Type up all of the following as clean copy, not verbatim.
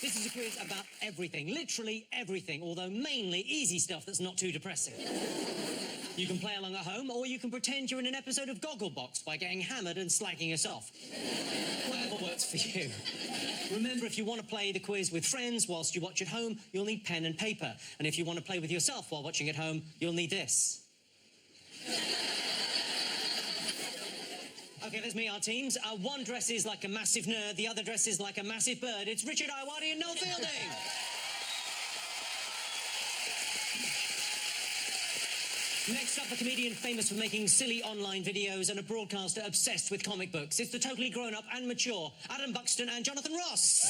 This is a quiz about everything, literally everything, although mainly easy stuff that's not too depressing. You can play along at home, or you can pretend you're in an episode of Gogglebox by getting hammered and slagging us off. Whatever works for you. Remember, if you want to play the quiz with friends whilst you watch at home, you'll need pen and paper. And if you want to play with yourself while watching at home, you'll need this. OK, let's meet our teams. One dresses like a massive nerd, the other dresses like a massive bird. It's Richard Iwadi and Noel Fielding. Next up, a comedian famous for making silly online videos and a broadcaster obsessed with comic books. It's the totally grown-up and mature Adam Buxton and Jonathan Ross.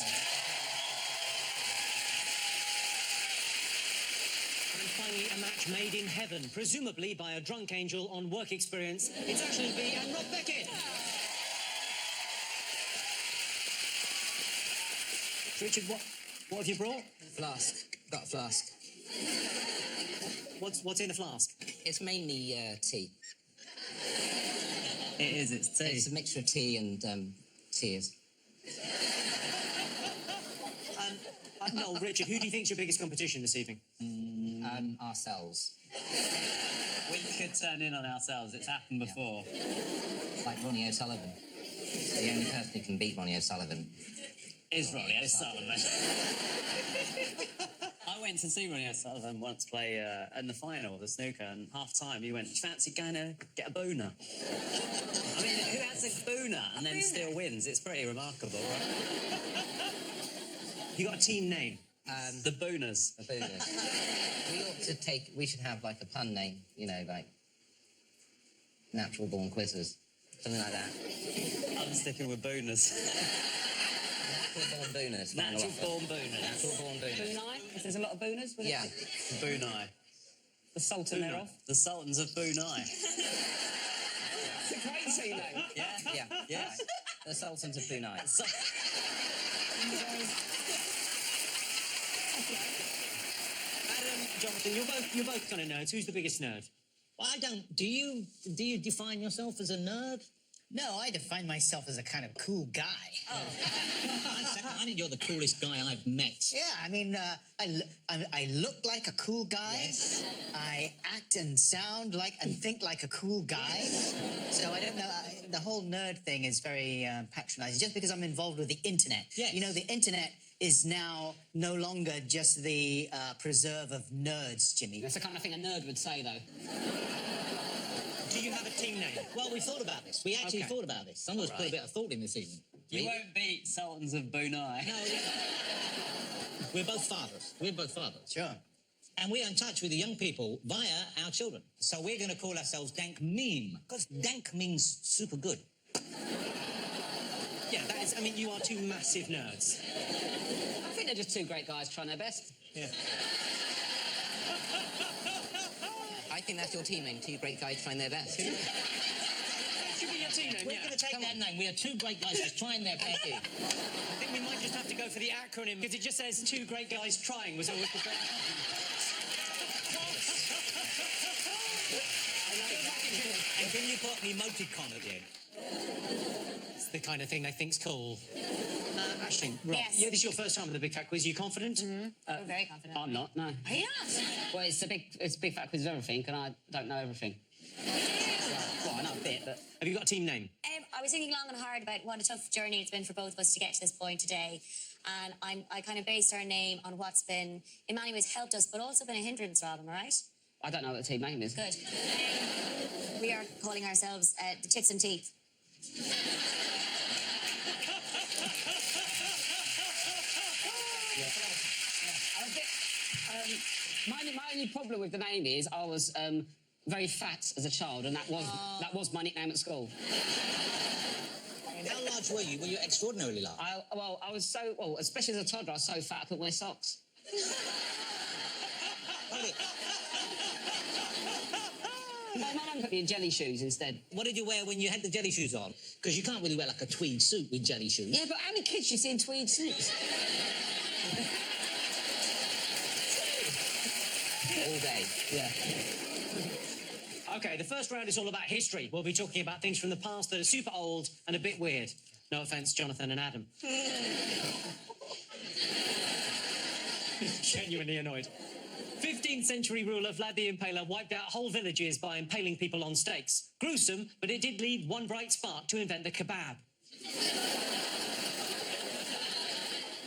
And finally, a match made in heaven, presumably by a drunk angel on work experience. It's Ashley B and Rob Beckett. Richard, what have you brought? Flask. Got a flask. What's in the flask? It's mainly tea. It is, it's tea. It's a mixture of tea and tears. No, Richard, who do you think's your biggest competition this evening? Ourselves. We could turn in on ourselves. It's happened before. It's like Ronnie O'Sullivan. The only person who can beat Ronnie O'Sullivan is Ronnie O'Sullivan. I went to see Ronnie O'Sullivan once play in the final of the snooker, and half-time he went, fancy going to get a booner? I mean, who has a booner and then still wins? It's pretty remarkable, right? You got a team name? The Booners. The Booners. We should have, like, a pun name, you know, like Natural Born Quizzers. Something like that. I'm sticking with Booners. Natural Born Booners. Natural Born Booners. Natural Born Booners. Boonai? If there's a lot of booners, would Yeah. Boonai. The Sultan thereof? The Sultans of Boonai. It's a great team name. Yeah. Yeah. The Sultans of Brunei. Adam, Jonathan, you're both kind of nerds. Who's the biggest nerd? Well, I don't... Do you define yourself as a nerd? No, I define myself as a kind of cool guy. Oh. I think you're the coolest guy I've met. Yeah, I mean, I look like a cool guy. Yes. I act and sound like and think like a cool guy. So I don't know, the whole nerd thing is very patronizing, just because I'm involved with the internet. Yes. You know, the internet is now no longer just the preserve of nerds, Jimmy. That's the kind of thing a nerd would say, though. Do you have a team name? Well, we thought about this. We actually thought about this. Some of us put a bit of thought in this evening. You won't beat Sultans of Brunei. No, we're both fathers. We're both fathers. Sure. And we're in touch with the young people via our children. So we're going to call ourselves Dank Meme, because Dank means super good. Yeah, that is... I mean, you are two massive nerds. I think they're just two great guys trying their best. Yeah. I think that's your team name, two great guys trying their best. That should be your team name, We're going to take that name. We are two great guys just trying their best. I think we might just have to go for the acronym, because it just says two great guys trying was always the best. And can you put an emoticon at the end? It's the kind of thing they think's cool. Ashley, Rob, Yes. yeah, this is your first time with the Big Fat Quiz. Are you confident? I'm very confident. I'm not, no. Are you not? Well, it's a big fat quiz of everything, and I don't know everything. Well, I know a bit, but... Have you got a team name? I was thinking long and hard about what a tough journey it's been for both of us to get to this point today. And I kind of based our name on what's been, in many ways, helped us, but also been a hindrance, Rob, am I right? I don't know what the team name is. Good. We are calling ourselves the Tits and Teeth. My only problem with the name is I was very fat as a child, and that was my nickname at school. How large were you? Were you extraordinarily large? I was so... Well, especially as a toddler, I was so fat I couldn't wear socks. My mum put me in jelly shoes instead. What did you wear when you had the jelly shoes on? Because you can't really wear like a tweed suit with jelly shoes. Yeah, but how many kids you see in tweed suits? All day. Yeah. Okay, the first round is all about history. We'll be talking about things from the past that are super old and a bit weird. No offence, Jonathan and Adam. Genuinely annoyed. 15th century ruler Vlad the Impaler wiped out whole villages by impaling people on stakes. Gruesome, but it did leave one bright spark to invent the kebab.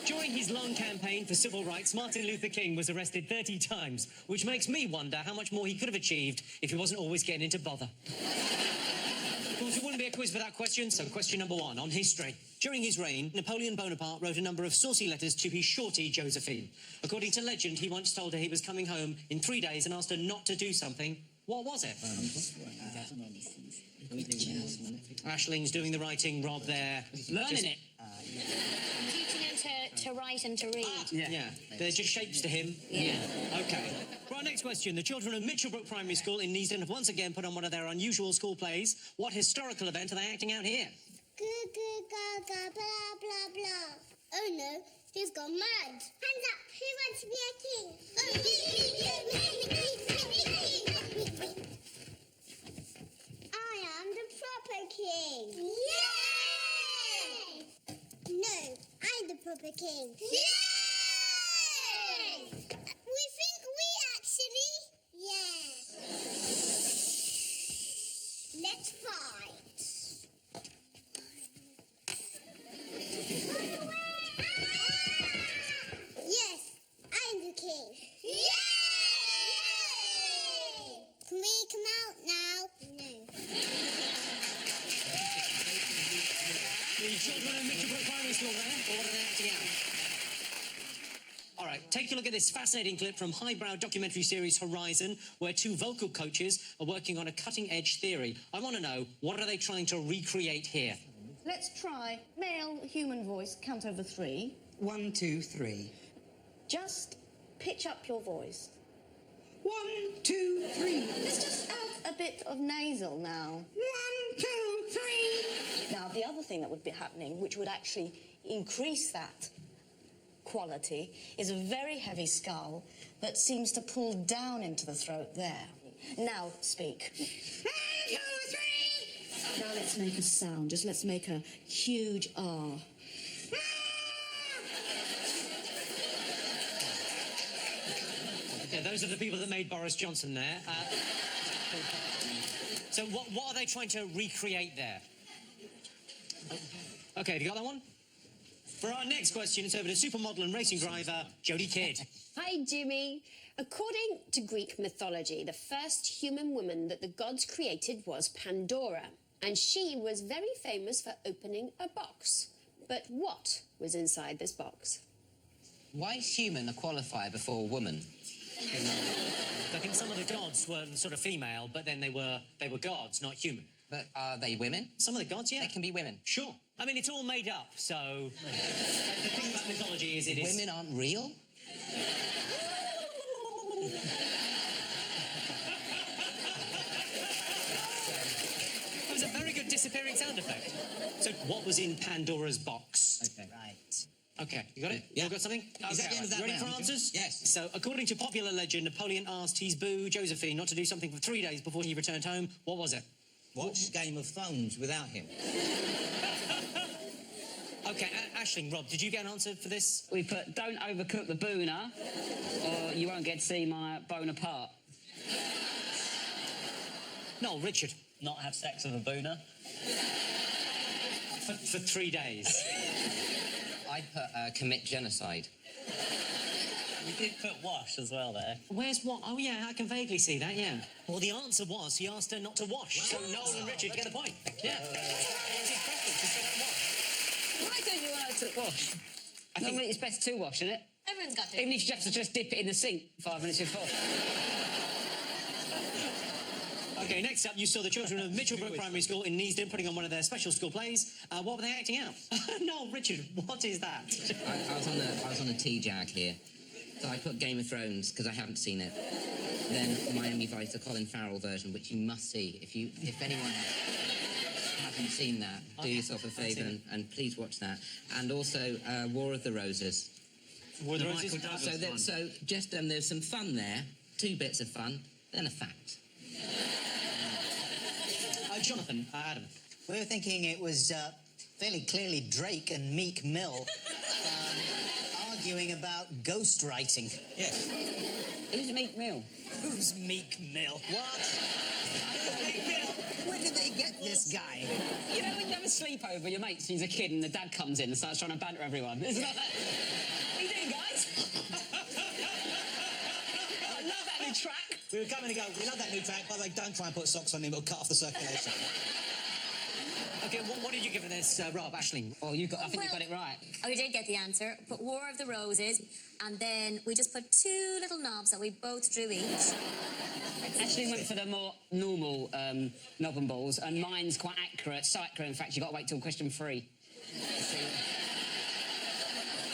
During his long campaign for civil rights, Martin Luther King was arrested 30 times, which makes me wonder how much more he could have achieved if he wasn't always getting into bother. Of course, it wouldn't be a quiz without questions, so question number 1 on history. During his reign, Napoleon Bonaparte wrote a number of saucy letters to his shorty, Josephine. According to legend, he once told her he was coming home in 3 days and asked her not to do something. What was it? Ashling's doing the writing, Rob there. Learning it. Teaching him to write and to read. Yeah. They're just shapes to him. Yeah. Okay. Right, next question. The children of Mitchellbrook Primary School in Neasden have once again put on one of their unusual school plays. What historical event are they acting out here? Goo goo gaga blah blah blah. Oh no, he's gone mad. Hands up, who wants to be a king? Oh, I am the proper king. Yay! No, I'm the proper king. Yay! We think we actually. Yeah. Let's fight. Yes, I'm the king. Yay! Can we come out now? No. The children of Mitchellbrook Primary School there, or what are they acting out? All right, take a look at this fascinating clip from highbrow documentary series Horizon, where 2 vocal coaches are working on a cutting-edge theory. I want to know, what are they trying to recreate here? Let's try male human voice, count over 3. 1, 2, 3. Just pitch up your voice. 1, 2, 3. Let's just add a bit of nasal now. 1, 2, 3. Now, the other thing that would be happening, which would actually increase that quality, is a very heavy skull that seems to pull down into the throat there. Now, speak. 1, 2, 3. Now let's make a sound. Just let's make a huge R. Yeah, those are the people that made Boris Johnson there. So what are they trying to recreate there? Okay, have you got that one? For our next question, it's over to supermodel and racing driver, Jodie Kidd. Hi, Jimmy. According to Greek mythology, the first human woman that the gods created was Pandora, and she was very famous for opening a box. But what was inside this box? Why is human a qualifier before woman? I think some of the gods were sort of female, but then they were gods, not human. But are they women? Some of the gods, yeah. They can be women. Sure. I mean, it's all made up, so... the thing about mythology is it is... Women aren't real? That was a very good disappearing sound effect. So what was in Pandora's box? Okay. Right. Okay, you got it? Yeah. You all got something? Is that the end of that Ready round? for answers? Yes. So, according to popular legend, Napoleon asked his boo, Josephine, not to do something for 3 days before he returned home. What was it? Watch Game of Thrones without him. Okay, Aisling, Rob, did you get an answer for this? We put, don't overcook the booner, or you won't get to see my Bonaparte. No, Richard. Not have sex with a booner. For 3 days. I'd put commit genocide. You did put wash as well there. Where's what? Oh, yeah, I can vaguely see that, yeah. Well, the answer was he asked her not to wash. So Noel and Richard get the point. Yeah. It was his preference to say not wash. Why don't you want her to wash? I think it's best to wash, isn't it? Everyone's got to. Even if you have to just dip it in the sink 5 minutes before. Okay, next up, you saw the children of Mitchellbrook Primary School in Neasden putting on one of their special school plays. What were they acting out? No, Richard, what is that? I was on a T-jag here. So I put Game of Thrones, because I haven't seen it. Then Miami Vice, the Colin Farrell version, which you must see. If anyone hasn't seen that, do yourself a favour and please watch that. And also War of the Roses. War of the Roses? So just there's some fun there, 2 bits of fun, then a fact. Jonathan, Adam. We were thinking it was fairly clearly Drake and Meek Mill arguing about ghostwriting. Yes. Who's Meek Mill? Who's Meek Mill? What? Where did they get this guy? You know when you have a sleepover with your mates and he's a kid and the dad comes in and starts trying to banter everyone? It's like that. What are you doing, guys? I love that new track. We were coming to go, we love that new track, by the way, don't try and put socks on him, it'll cut off the circulation. Okay, what did you give for this, Rob, Aisling? Oh, I think you got it right. Oh, we did get the answer. Put War of the Roses, and then we just put 2 little knobs that we both drew each. Aisling went for the more normal knob and balls, and mine's quite accurate, so accurate, in fact, you've got to wait till question 3.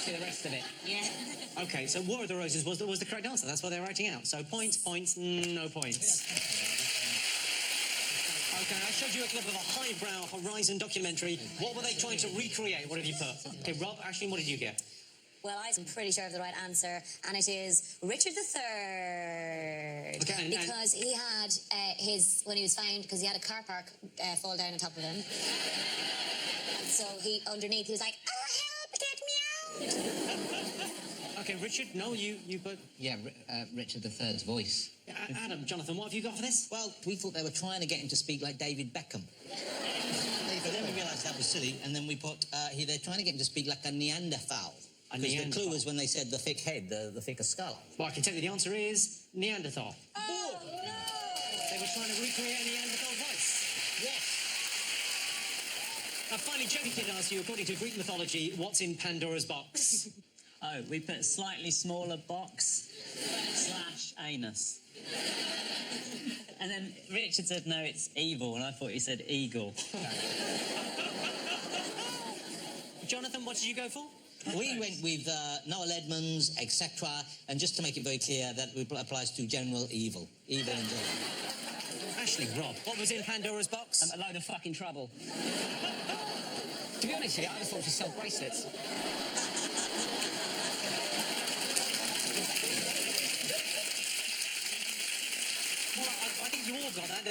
See the rest of it. Yeah. Okay, so War of the Roses was the correct answer. That's what they were writing out. So points, no points. Okay, I showed you a clip of a highbrow Horizon documentary. What were they trying to recreate? What have you put? Okay, Rob, Aisling, what did you get? Well, I'm pretty sure of the right answer, and it is Richard III. Okay, because he had when he was found, because he had a car park fall down on top of him. And so underneath, he was like, oh, help, get me out! Okay, Richard, no, you put... Yeah, Richard III's voice. Adam, Jonathan, what have you got for this? Well, we thought they were trying to get him to speak like David Beckham. But then we realised that was silly, and then we put, they're trying to get him to speak like a Neanderthal. Because the clue was when they said the thick head, the thicker skull. Well, I can tell you the answer is Neanderthal. Oh, no! They were trying to recreate a Neanderthal voice. Yes. Finally, Joey Kid asked you, according to Greek mythology, what's in Pandora's box? Oh, we put slightly smaller box / anus. And then Richard said, no, it's evil, and I thought he said eagle. Jonathan, what did you go for? We went with Noel Edmonds, etc., and just to make it very clear, that applies to general evil. Evil in general. Aisling, Rob, what was in Pandora's box? A load of fucking trouble. To be honest with you, I just thought she sold bracelets. Well, I think you all got that.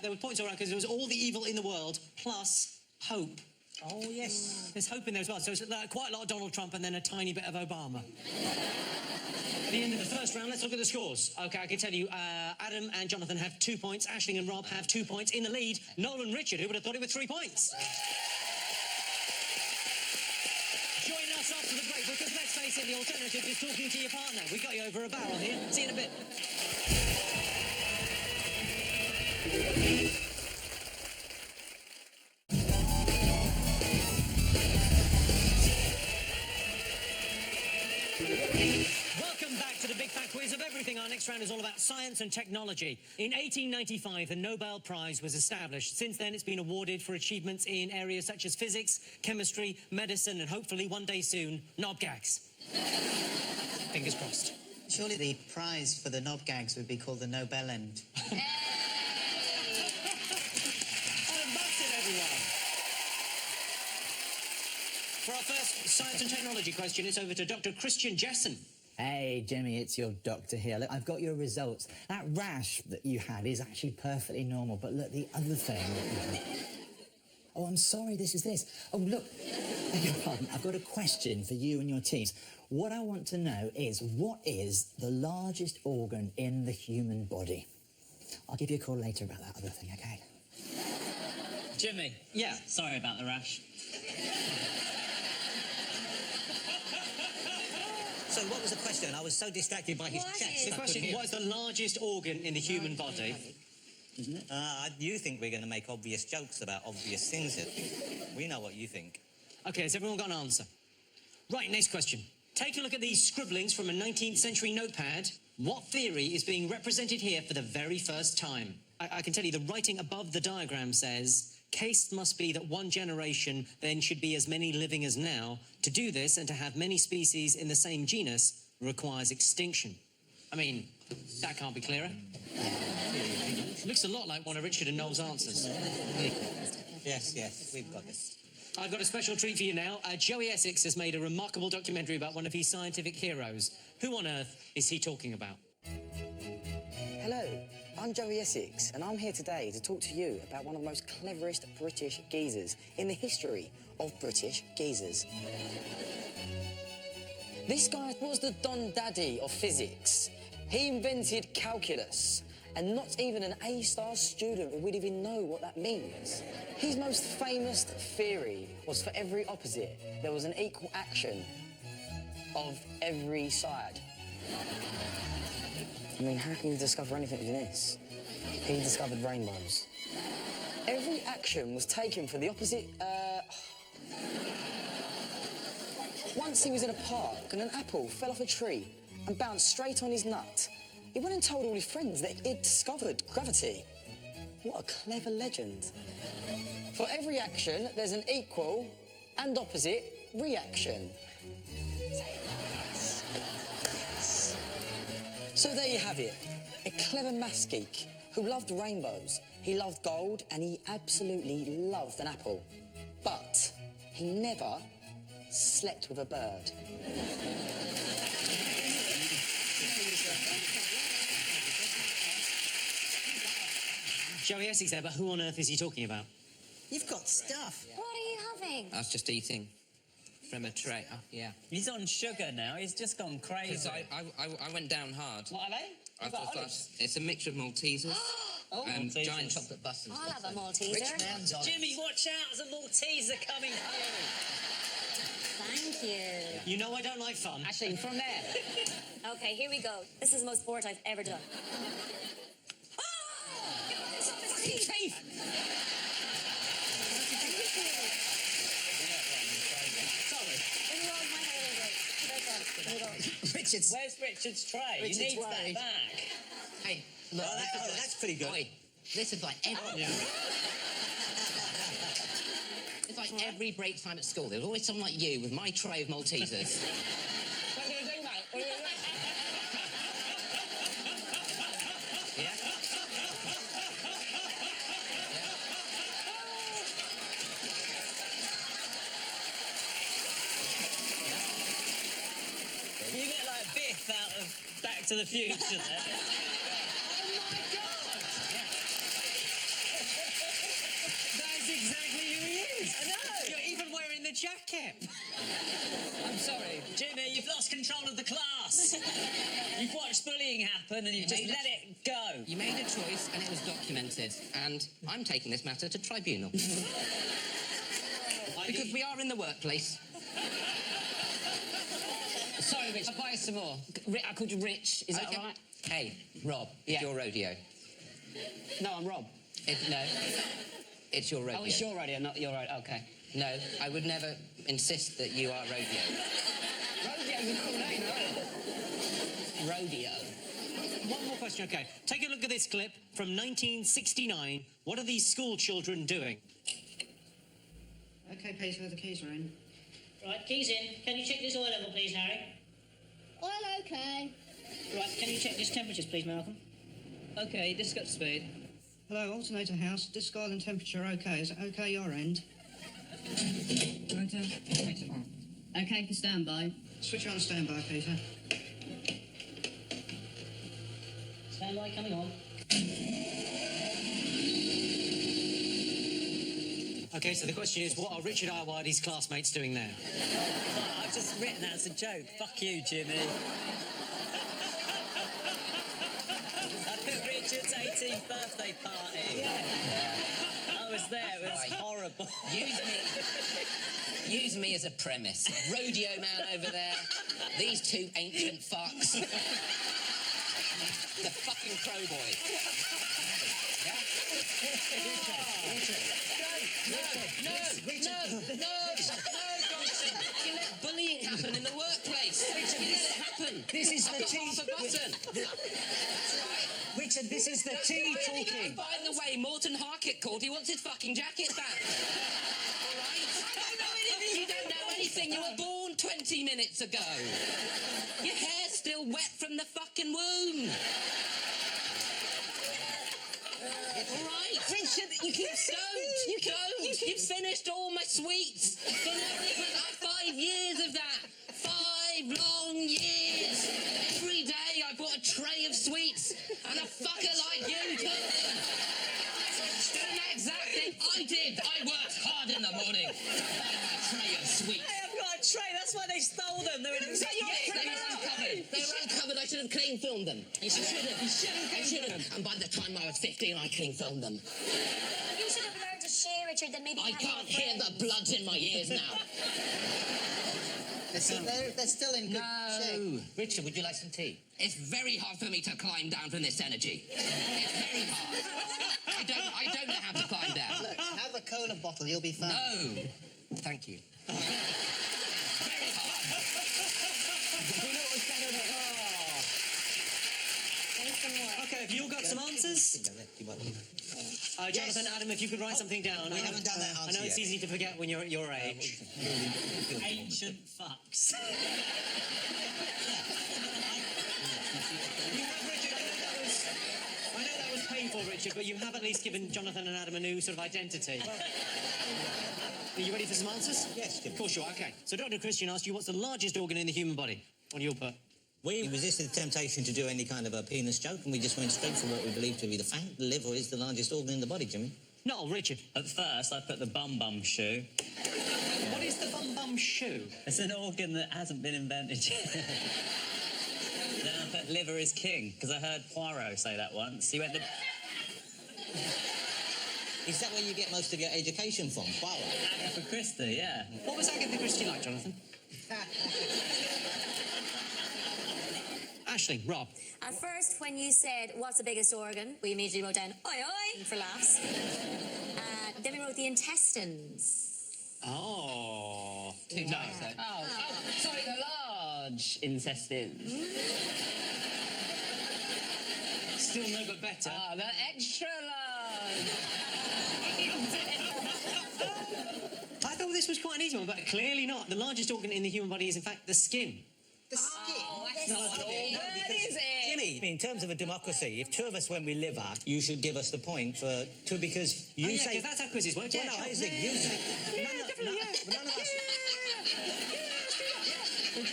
There were points around because there was all the evil in the world plus hope. Oh, yes. There's hope in there as well. So it's quite a lot of Donald Trump and then a tiny bit of Obama. At the end of the first round, let's look at the scores. OK, I can tell you, Adam and Jonathan have 2 points. Aisling and Rob have 2 points. In the lead, Noel and Richard, who would have thought it with 3 points. Join us after the break, because let's face it, the alternative is talking to your partner. We got you over a barrel here. See you in a bit. Welcome back to the Big Fat Quiz of Everything. Our next round is all about science and technology. In 1895, the Nobel Prize was established. Since then, it's been awarded for achievements in areas such as physics, chemistry, medicine, and hopefully one day soon, knob gags. Fingers crossed. Surely the prize for the knob gags would be called the Nobel End. And that's it, everyone. For our first science and technology question, it's over to Dr. Christian Jessen. Hey, Jimmy, it's your doctor here. Look, I've got your results. That rash that you had is actually perfectly normal, but look, the other thing that you had... Oh, I'm sorry, this is this. Oh, look, beg your pardon, I've got a question for you and your teams. What I want to know is, what is the largest organ in the human body? I'll give you a call later about that other thing, okay? Jimmy. Yeah. Sorry about the rash. So what was the question? I was so distracted by his chest. The question was the largest organ in the human body. Isn't it? You think we're going to make obvious jokes about obvious things here. We know what you think. OK, has everyone got an answer? Right, next question. Take a look at these scribblings from a 19th century notepad. What theory is being represented here for the very first time? I can tell you the writing above the diagram says, case must be that one generation then should be as many living as now. To do this and to have many species in the same genus requires extinction. I mean, that can't be clearer. Looks a lot like one of Richard and Noel's answers. Yes, we've got this. I've got a special treat for you now. Joey Essex has made a remarkable documentary about one of his scientific heroes. Who on earth is he talking about? Hello, I'm Joey Essex, and I'm here today to talk to you about one of the most cleverest British geezers in the history of British geezers. This guy was the Don Daddy of physics. He invented calculus, and not even an A-star student would even know what that means. His most famous theory was for every opposite, there was an equal action of every side. I mean, how can you discover anything with this? He discovered rainbows. Every action was taken for the opposite, Once he was in a park and an apple fell off a tree and bounced straight on his nut. He went and told all his friends that he'd discovered gravity. What a clever legend. For every action, there's an equal and opposite reaction. So there you have it. A clever maths geek who loved rainbows. He loved gold and he absolutely loved an apple. But he never slept with a bird. Joey Essex there, but who on earth is he talking about? You've got stuff. What are you having? I was just eating from a tray. Oh, yeah. He's on sugar now. He's just gone crazy. I went down hard. What are they? It's a mixture of Maltesers and Maltesers. giant chocolate buttons. I'll have a Malteser. Rich man's on Jimmy, watch out! There's a Malteser coming through. Thank you. You know I don't like fun. Actually, from there. Okay, here we go. This is the most sport I've ever done. Teeth! Richard's. Where's Richard's tray? Richard's you need worried. that back. Hey, look, That's pretty good. Oi, this is like every... It's like every break time at school. There's always someone like you with my tray of Maltesers. What are you doing, mate? What are you doing? Yeah? You get like Biff out of Back to the Future there. That's exactly who he is. I know. You're even wearing the jacket. I'm sorry, Jimmy, you've lost control of the class. You've watched bullying happen and you've just let it go. You made a choice and it was documented. And I'm taking this matter to tribunal. Because we are in the workplace. Sorry, Rich, I'll buy you some more. I called you Rich, is that Okay. all right? Hey, Rob, Yeah. it's your rodeo. No, I'm Rob. No, it's your rodeo. Oh, it's your radio, not your radio. Okay. No, I would never insist that you are rodeo. Rodeo's a cool name, though. Rodeo. One more question, okay. Take a look at this clip from 1969. What are these school children doing? Okay, Peter, the keys are in. Right, keys in. Can you check this oil level, please, Harry? Oil okay. Right, can you check this temperatures, please, Malcolm? Okay, this got speed. Hello, alternator house. Disk oil and temperature okay. Is it okay your end? Okay for standby. Switch on standby, Peter. Standby coming on. Okay, so the question is, what are Richard Ayoade's classmates doing there? Oh, I've just written that as a joke. Fuck you, Jimmy. At Richard's 18th birthday party. I was there. It was horrible. Use me as a premise. Rodeo man over there. These two ancient fucks. The fucking crow boy. No, Johnson. You let bullying happen in the workplace. You let it happen. This is the I've got half a button. Richard, this is the tea talking. By the way, Morton Harkett called. He wants his fucking jacket back. All right? You don't know anything. You were born 20 minutes ago. Your hair's still wet from the fucking womb. All right. Richard, you keep... Don't. You've finished all my sweets. For nothing but 5 years of that. 5 long years. Every day I bought a tray of sweets, and a fucker like you took them. Doing that exact thing I did. I worked hard in the morning. A tray of sweets. Hey, I've got a tray. That's why they stole them. They were Yes, they were uncovered. They were uncovered. I should have clean filmed them. You should have. I should have. And by the time I was 15, I clean filmed them. You should have learned to share, Richard, then maybe I have can't more hear the friends. blood in my ears now. They're still in good shape. No. Richard, would you like some tea? It's very hard for me to climb down from this energy. It's very hard. I don't know how to climb down. Look, have a cola bottle. You'll be fine. No. Thank you. We know what's going on. Okay, have you all got some answers? Jonathan, Adam, if you could write something down. We haven't done that I answer know it's yet. easy to forget when you're at your age. Ancient fucks. I know that was painful, Richard, but you have at least given Jonathan and Adam a new sort of identity. Are you ready for some answers? Yes, Of course you are, okay. So Dr. Christian asked you, what's the largest organ in the human body? What do you put? We resisted the temptation to do any kind of a penis joke, and we just went straight for what we believe to be the fact. The liver is the largest organ in the body, Jimmy. No, Richard. At first, I put the bum shoe. What is the bum shoe? It's an organ that hasn't been invented yet. Then I put liver is king, because I heard Poirot say that once. He went, Is that where you get most of your education from? Wow. Agatha Christie, yeah. What was Agatha Christie like, Jonathan? Ashling, Rob. At first, when you said, what's the biggest organ, we immediately wrote down, oi, oi, for laughs. Then we wrote the intestines. Oh. No. Oh, sorry, the large intestines. Still no, but better. Ah, the extra large. I thought this was quite an easy one, but clearly not. The largest organ in the human body is, in fact, the skin. The skin. Oh, that's No, not Is it? Jimmy, in terms of a democracy, if two of us when we liver, you should give us the point for two because you yeah, say. because that's how quizzes work. Well, Yeah, no, sure. Isaac, you say. None of us. Well,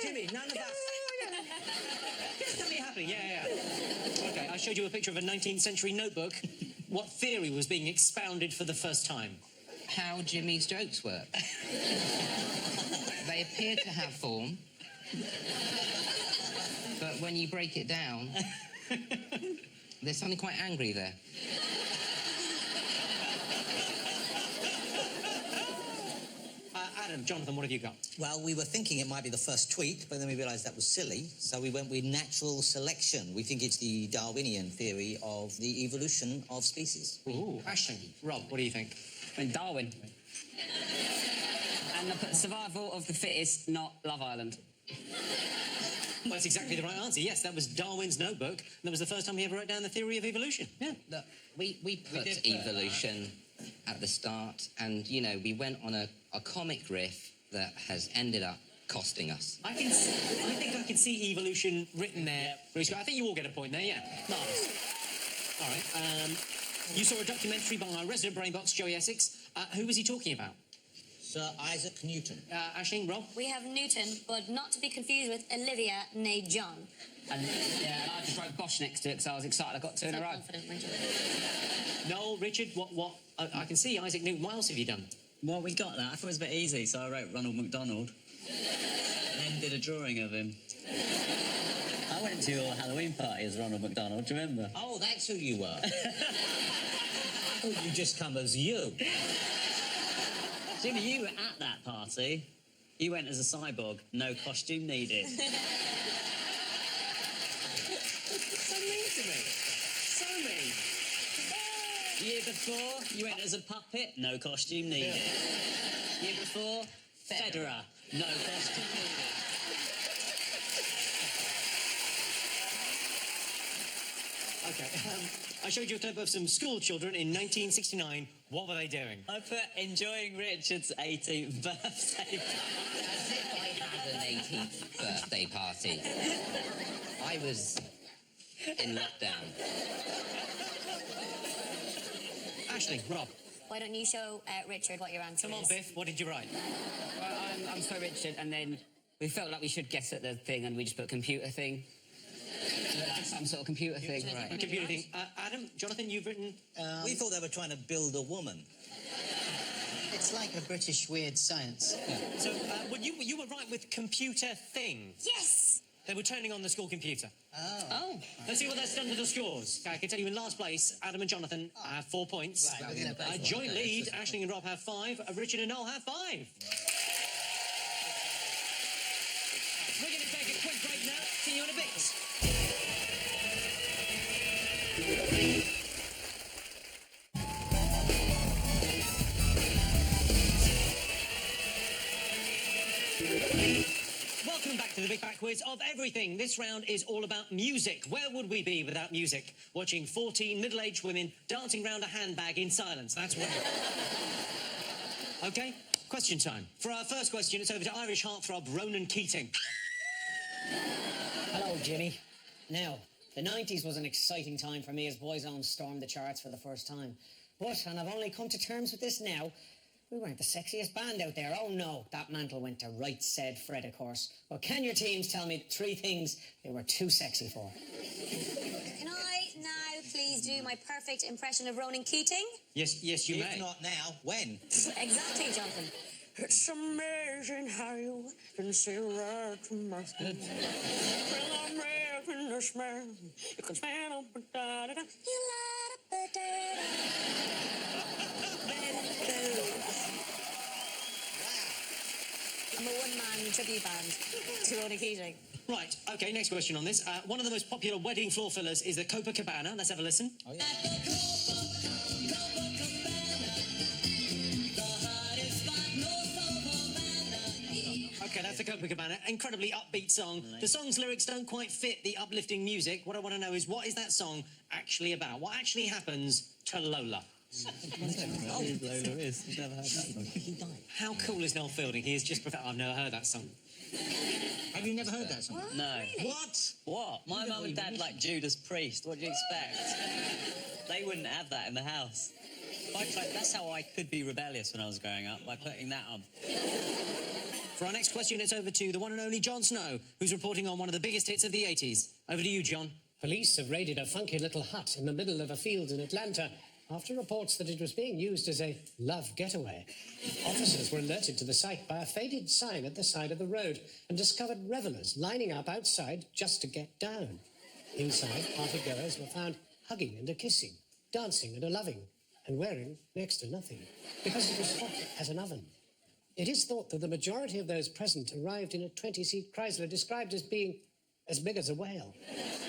Jimmy, none of us. Tell me happening. Yeah. Okay, I showed you a picture of a 19th century notebook. What theory was being expounded for the first time? How Jimmy's jokes work. They appear to have form, but when you break it down, there's something quite angry there. Adam, Jonathan, what have you got? Well, we were thinking it might be the first tweet, but then we realised that was silly, so we went with natural selection. We think it's the Darwinian theory of the evolution of species. Ooh, Ashling, Rob, what do you think? I mean, Darwin. And I put survival of the fittest, not Love Island. Well, that's exactly the right answer. Yes, that was Darwin's notebook. And that was the first time he ever wrote down the theory of evolution. Yeah. Look, we put evolution at the start, and, you know, we went on a comic riff that has ended up costing us. I think I can see evolution written there. I think you all get a point there, yeah. Nice. All right. You saw a documentary by our resident brainbox, Joey Essex. Who was he talking about? Sir Isaac Newton. Ashling, Rob? We have Newton, but not to be confused with Olivia née John. And yeah, I just wrote Bosch next to it because I was excited. I got two in a row. Confident, weren't you? Noel, Richard, what? I can see Isaac Newton. What else have you done? Well, we got that. I thought it was a bit easy, so I wrote Ronald McDonald. Then did a drawing of him. I went to your Halloween party as Ronald McDonald, do you remember? Oh, that's who you were. I thought you just come as you. Jimmy, you were at that party. You went as a cyborg, no costume needed. So mean to me. So mean. Year before, you went as a puppet, no costume needed. Year before, Federer, no costume needed. Okay. I showed you a clip of some school children in 1969. What were they doing? I put enjoying Richard's 18th birthday. As if I had an 18th birthday party. I was in lockdown. Ashley, Rob. Why don't you show Richard what your answer Come on, is? Biff, what did you write? Well, I'm for Richard, and then we felt like we should guess at the thing, and we just put computer thing. Some sort of computer thing. Right. A computer thing. Adam, Jonathan, you've written... We thought they were trying to build a woman. It's like a British weird science. So, well, you were right with computer thing. Yes! They were turning on the school computer. Oh. Let's see what that's done to the scores. I can tell you in last place, Adam and Jonathan have 4 points. Right, Joint lead, Aisling and Rob have 5. Richard and Noel have 5. We're going to take a quick break now. See you in a bit. Welcome back to the Big Back Quiz of everything. This round is all about music. Where would we be without music? Watching 14 middle-aged women dancing round a handbag in silence. That's what... OK, question time. For our first question, it's over to Irish heartthrob Ronan Keating. Hello, Jimmy. Now, the 90s was an exciting time for me as Boyzone stormed the charts for the first time. But, and I've only come to terms with this now, we weren't the sexiest band out there. Oh, no, that mantle went to Right Said Fred, of course. Well, can your teams tell me 3 things they were too sexy for? Can I now please do my perfect impression of Ronan Keating? Yes, you may. If not now, when? Exactly, Jonathan. It's amazing how you can see right through my skin. Well, I'm making this man. You can stand up and da-da-da. You la-da-ba-da-da. I'm a one-man tribute band to Ronan Keating. Right, OK, next question on this. One of the most popular wedding floor fillers is the Copacabana. Let's have a listen. Oh, yeah. OK, that's the Copacabana. Incredibly upbeat song. The song's lyrics don't quite fit the uplifting music. What I want to know is, what is that song actually about? What actually happens to Lola? Lola is. I've never heard that song. How cool is Noel Fielding? He is just profound. I've never heard that song. Have you never heard that song? No. Really? What? My mum and dad like Judas Priest. What do you expect? They wouldn't have that in the house. That's how I could be rebellious when I was growing up, by putting that on. For our next question, it's over to the one and only Jon Snow, who's reporting on one of the biggest hits of the 80s. Over to you, John. Police have raided a funky little hut in the middle of a field in Atlanta after reports that it was being used as a love getaway. Officers were alerted to the site by a faded sign at the side of the road and discovered revellers lining up outside just to get down. Inside, partygoers were found hugging and a kissing, dancing and a loving, and wearing next to nothing, because it was hot as an oven. It is thought that the majority of those present arrived in a 20-seat Chrysler described as being as big as a whale.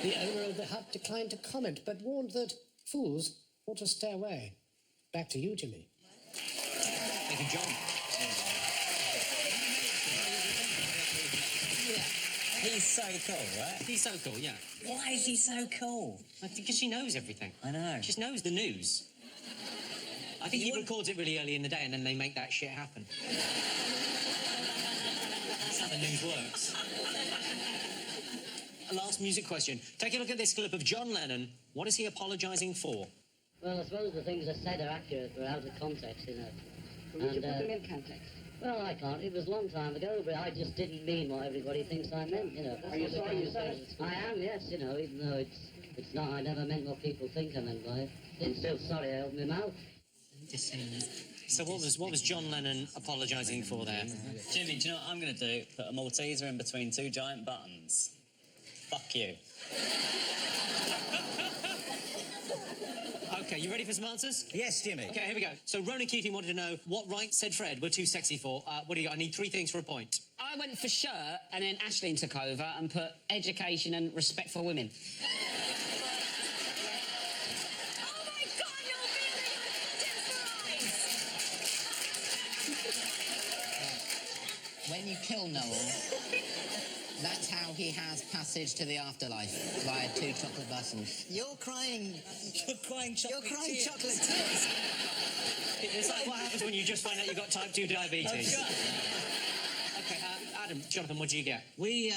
The owner of the hut declined to comment, but warned that fools ought to stay away. Back to you, Jimmy. Thank you, John. He's so cool, right? He's so cool, yeah. Why is he so cool? I think because she knows everything. I know. She just knows the news. I think he records it really early in the day and then they make that shit happen. That's how the news works. A last music question. Take a look at this clip of John Lennon. What is he apologising for? Well, I suppose the things I said are accurate, but out of context, you know. Would you put them in context? Well, I can't. It was a long time ago, but I just didn't mean what everybody thinks I meant, you know. Are you sorry you said it? I am, yes, you know, even though it's not, I never meant what people think I meant by it. I'm still sorry I opened my mouth. So what was John Lennon apologising for there? Jimmy, do you know what I'm going to do? Put a Malteser in between 2 giant buttons. Fuck you. OK, you ready for some answers? Yes, Jimmy. OK, here we go. So Ronan Keating wanted to know what Right Said Fred were too sexy for. What do you got? I need 3 things for a point. I went for shirt, and then Aisling took over and put education and respect for women. When you kill Noel, That's how he has passage to the afterlife, via 2 chocolate buttons. You're crying. You're crying chocolate You're crying tears. chocolate tears. It's like what happens when you just find out you've got type 2 diabetes. Okay, Adam, Jonathan, what do you get? We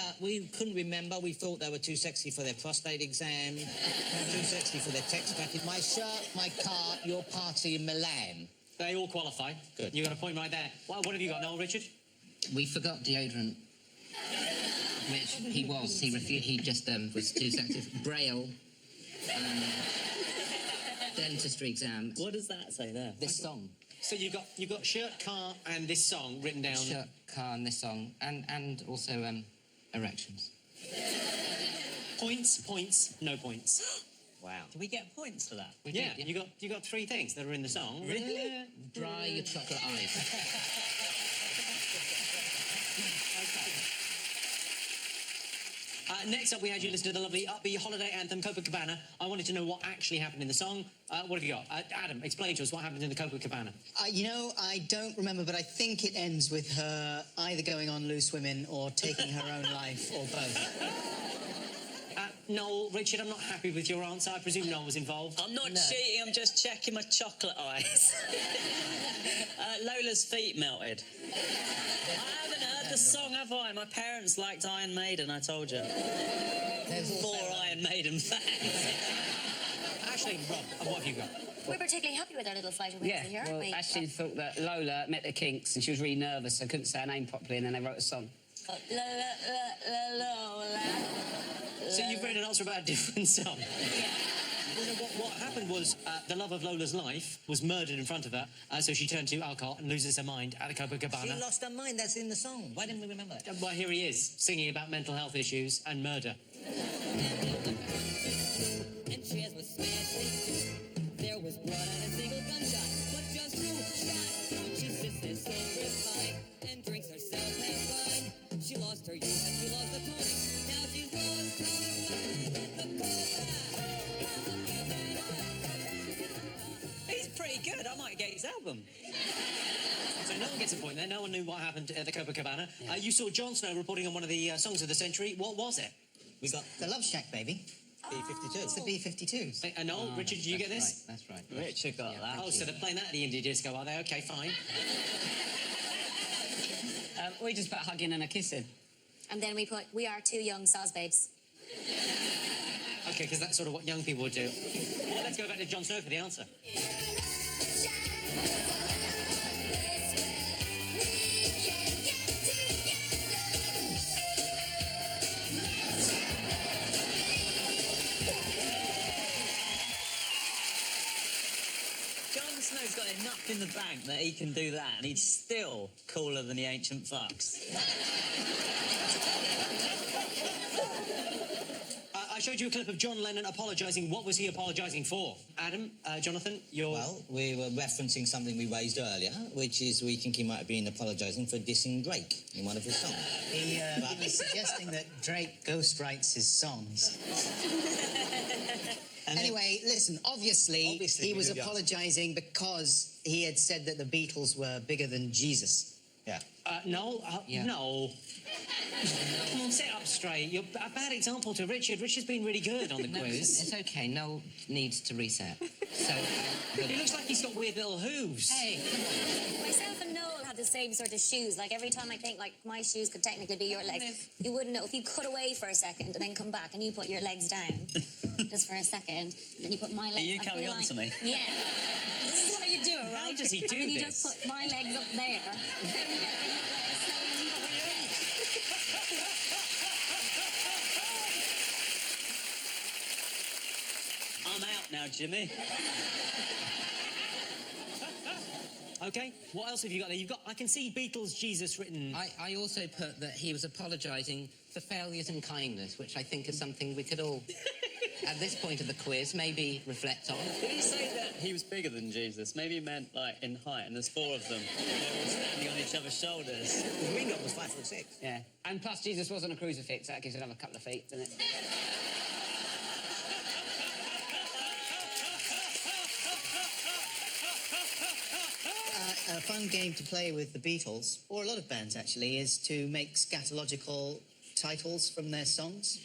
couldn't remember. We thought they were too sexy for their prostate exam, too sexy for their text packet. My shirt, my car, your party in Milan. They all qualify. Good. You got a point right there. What have you got, Noel, Richard? We forgot deodorant, which he was. He just was too sexy. Braille, dentistry exam. What does that say there? This song. So you've got shirt, car, and this song written down. Shirt, car, and this song, and also erections. Points, no points. Wow. Do we get points for that? Yeah, you got 3 things that are in the song. Really? Dry your chocolate eyes. Next up, we had you listen to the lovely upbeat holiday anthem, Copacabana. I wanted to know what actually happened in the song. What have you got? Adam, explain to us what happened in the Copacabana. You know, I don't remember, but I think it ends with her either going on loose women or taking her own life, or both. Noel, Richard, I'm not happy with your answer. I presume Noel was involved. I'm not cheating, I'm just checking my chocolate eyes. Lola's feet melted. I haven't heard the song, have I? My parents liked Iron Maiden, I told you. There's 4 Iron Maiden fans. Ashley, Rob, what have you got? We're particularly happy with our little flight of Wednesday here, aren't well, we? Ashley thought that Lola met the Kinks and she was really nervous, so couldn't say her name properly, and then they wrote a song. Lola. So you've read an answer about a different song. Yeah. Well, no, what happened was the love of Lola's life was murdered in front of her, so she turned to alcohol and loses her mind at the Copacabana. She lost her mind. That's in the song. Why didn't we remember that? Well, here he is, singing about mental health issues and murder. And chairs was smashed. There was blood and a single gunshot, but just 2 shots. She sits there so refined and drinks herself half blind. She lost her youth and she lost the pony. Now she's He's pretty good, I might get his album. So no one gets a point there. No one knew what happened at the Copacabana. You saw Jon Snow reporting on one of the songs of the century. What was it? We got the Love Shack, baby. B-52. It's the B-52s. And Noel, Richard, did you get this? That's right. Richard got that. Oh, so they're playing that at the indie disco, are they? Okay, fine. We just put hugging and a kissing. And then we put, we are 2 young soz babes. Okay, because that's sort of what young people would do. Well, let's go back to Jon Snow for the answer. Jon Snow's got enough in the bank that he can do that, and he's still cooler than the ancient fucks. I showed you a clip of John Lennon apologising. What was he apologising for? Adam, Jonathan, you're... Well, we were referencing something we raised earlier, which is we think he might have been apologising for dissing Drake in one of his songs. He was suggesting that Drake ghostwrites his songs. Anyway, listen, obviously he was apologising because he had said that the Beatles were bigger than Jesus. Yeah. No. Come on, sit up straight. You're a bad example to Richard. Richard's been really good on the quiz. It's okay. Noel needs to reset. So he looks like he's got weird little hooves. Hey, myself and Noel have the same sort of shoes. Like, every time I think, like, my shoes could technically be your legs, you wouldn't know. If you cut away for a second and then come back and you put your legs down just for a second, then you put my legs... Are you coming on to me? Yeah. This is what you do, right? How does he do and then you this? just put my legs up there. I'm out now, Jimmy. Okay, what else have you got there? I can see Beatles Jesus written. I also put that he was apologising for failures in kindness, which I think is something we could all, at this point of the quiz, maybe reflect on. Did he say that he was bigger than Jesus? Maybe he meant, like, in height, and there's 4 of them. They're all standing on each other's shoulders. Ringo was 5'6". Yeah. And plus, Jesus was on a crucifix. That gives another couple of feet, doesn't it? A fun game to play with the Beatles, or a lot of bands actually, is to make scatological titles from their songs,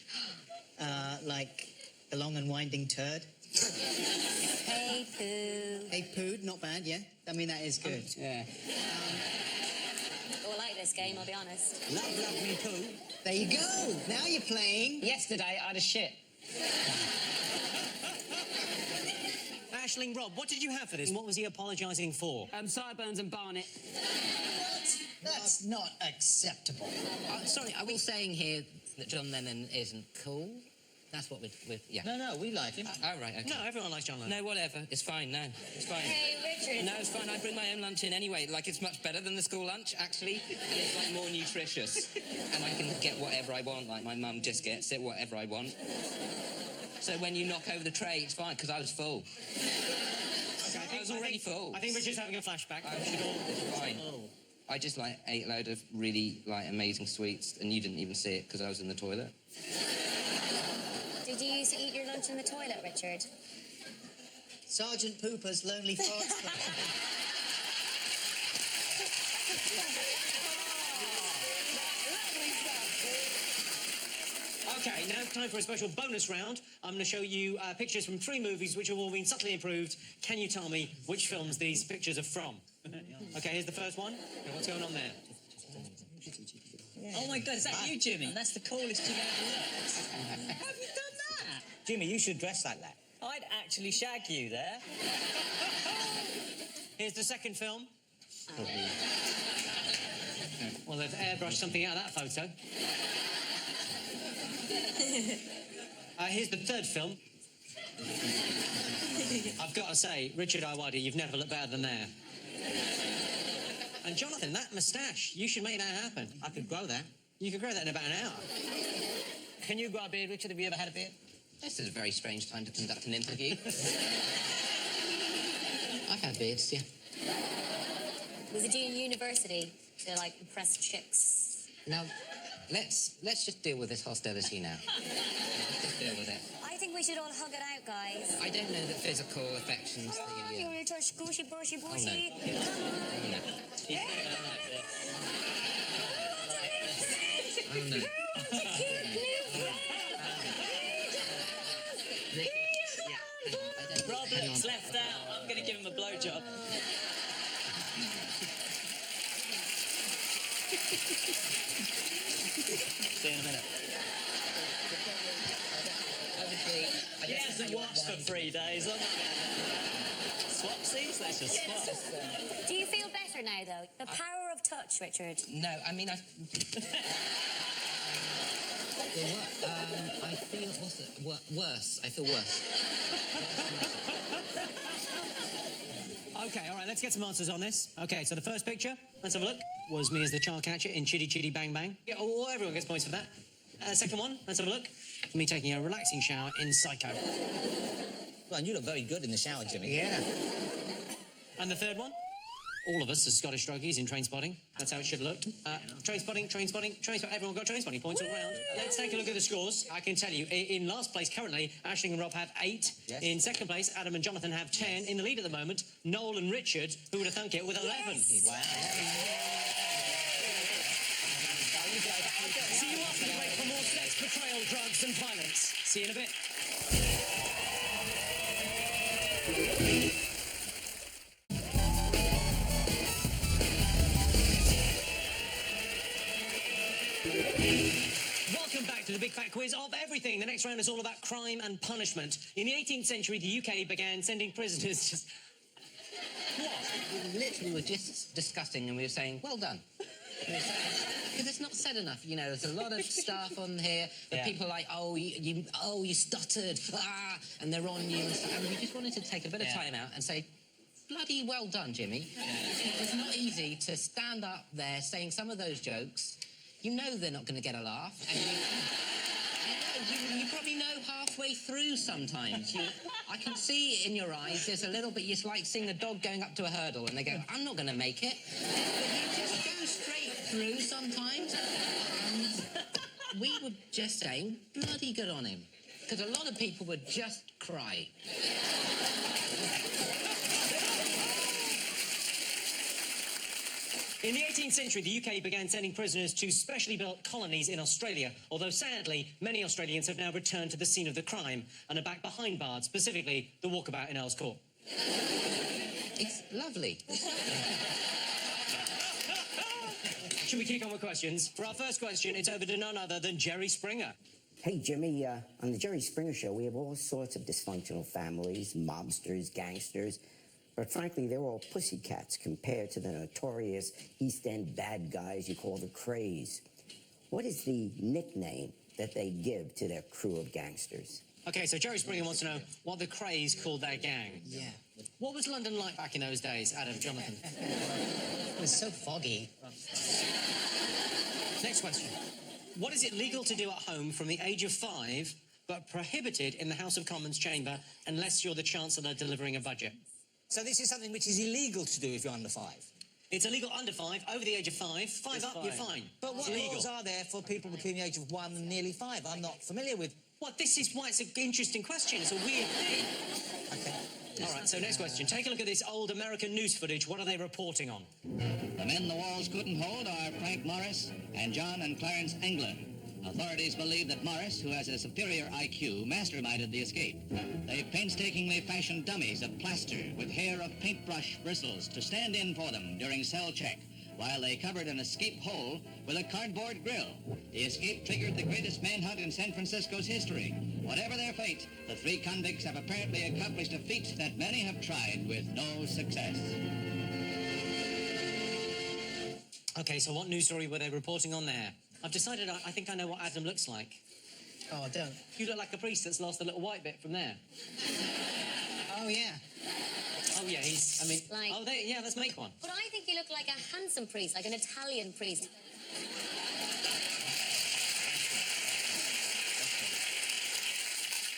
like "The Long and Winding Turd." Hey Pooh. Hey Pooh, not bad, yeah. I mean, that is good. Yeah. Oh, I like this game, I'll be honest. Love me Pooh. There you go. Now you're playing. Yesterday, I had a shit. Aisling, Rob, what did you have for this? What was he apologising for? Sideburns and Barnet. That's not acceptable. Sorry, are we saying here that John Lennon isn't cool? That's what we're yeah. No, we like him. Oh, right, okay. No, everyone likes John Lennon. No, whatever. It's fine, no. It's fine. Hey, Richard. No, it's fine. I bring my own lunch in anyway. Like, it's much better than the school lunch, actually. And it's, like, more nutritious. And I can get whatever I want. Like, my mum just gets it, whatever I want. So when you knock over the tray, it's fine, because I was full. I was already full. I think Richard's having a flashback. It's fine. I just, like, ate a load of really, like, amazing sweets, and you didn't even see it, because I was in the toilet. Did you used to eat your lunch in the toilet, Richard? Sergeant Pooper's Lonely Farts Club. Okay, now time for a special bonus round. I'm going to show you pictures from 3 movies which have all been subtly improved. Can you tell me which films these pictures are from? Okay, here's the first one. Okay, what's going on there? Oh my God, is that you, Jimmy? That's the coolest Jimmy ever looked. How have you done that? Jimmy, you should dress like that. I'd actually shag you there. Here's the second film. Well, they've airbrushed something out of that photo. Here's the third film. I've got to say, Richard Iwadi, you've never looked better than there. And Jonathan, that moustache, you should make that happen. I could grow that. You could grow that in about an hour. Can you grow a beard, Richard? Have you ever had a beard? This is a very strange time to conduct an interview. I've had beards, yeah. Was it you in university to, like, impress chicks? Now, let's just deal with this hostility now. Let's just deal with it. I think we should all hug it out, guys. I don't know that physical affections... Come on, you little squishy, bushy, bushy. Oh, no. Come on. Oh, no. Oh, no. Rob looks left out. I'm going to give him a blowjob. See you in a minute. He hasn't watched for 3 days. Swapsies? Let's just swap. Do you feel better now, though? The power of touch, Richard. No, I mean, I feel worse. I feel worse. Okay, all right, let's get some answers on this. Okay, so the first picture, let's have a look, was me as the child catcher in Chitty Chitty Bang Bang. Yeah, oh, everyone gets points for that. Second one, let's have a look. Me taking a relaxing shower in Psycho. Well, and you look very good in the shower, Jimmy. Yeah. And the third one? All of us as Scottish druggies in Trainspotting. That's how it should have looked. Trainspotting. Everyone got Trainspotting points all round. Let's take a look at the scores. I can tell you, in last place currently, Aisling and Rob have 8. Yes. In second place, Adam and Jonathan have 10. In the lead at the moment, Noel and Richard, who would have thunk it, with 11. Yes. Wow. See you after the break for more sex, betrayal, drugs and violence. See you in a bit. Welcome back to the Big Fat Quiz of everything. The next round is all about crime and punishment. In the 18th century, the UK began sending prisoners to... What? We literally were just discussing and we were saying, well done. Because it's not said enough, you know, there's a lot of stuff on here that people are like, you stuttered, and they're on you and stuff. And we just wanted to take a bit of time out and say, bloody well done, Jimmy. It's not easy to stand up there saying some of those jokes. You know they're not going to get a laugh. And you probably know halfway through sometimes. I can see in your eyes there's a little bit, it's like seeing a dog going up to a hurdle and they go, I'm not going to make it. But you just go straight through sometimes. And we were just saying, bloody good on him. Because a lot of people would just cry. In the 18th century, the UK began sending prisoners to specially built colonies in Australia, although sadly, many Australians have now returned to the scene of the crime and are back behind bars, specifically the walkabout in Earl's Court. It's lovely. Should we kick on with questions? For our first question, it's over to none other than Jerry Springer. Hey, Jimmy, on the Jerry Springer Show, we have all sorts of dysfunctional families, mobsters, gangsters. But frankly, they're all pussycats compared to the notorious East End bad guys you call the Krays. What is the nickname that they give to their crew of gangsters? OK, so Jerry Springer wants to know what the Krays called their gang. Yeah. What was London like back in those days, Adam, Jonathan? It was so foggy. Next question. What is it legal to do at home from the age of 5, but prohibited in the House of Commons chamber unless you're the Chancellor delivering a budget? So this is something which is illegal to do if you're under 5. It's illegal under 5, over the age of 5. 5 up, you're fine. But what laws are there for people between the age of 1 and nearly 5? I'm not familiar with. Well, this is why it's an interesting question. It's a weird thing. Okay. All right, so next question. Take a look at this old American news footage. What are they reporting on? The men the walls couldn't hold are Frank Morris and John and Clarence Engler. Authorities believe that Morris, who has a superior IQ, masterminded the escape. They've painstakingly fashioned dummies of plaster with hair of paintbrush bristles to stand in for them during cell check, while they covered an escape hole with a cardboard grill. The escape triggered the greatest manhunt in San Francisco's history. Whatever their fate, the 3 convicts have apparently accomplished a feat that many have tried with no success. OK, so what news story were they reporting on there? I've decided I think I know what Adam looks like. Oh, don't. You look like a priest that's lost the little white bit from there. Oh, yeah. Oh, yeah, he's... I mean... Like... Oh, yeah, let's make one. But I think you look like a handsome priest, like an Italian priest.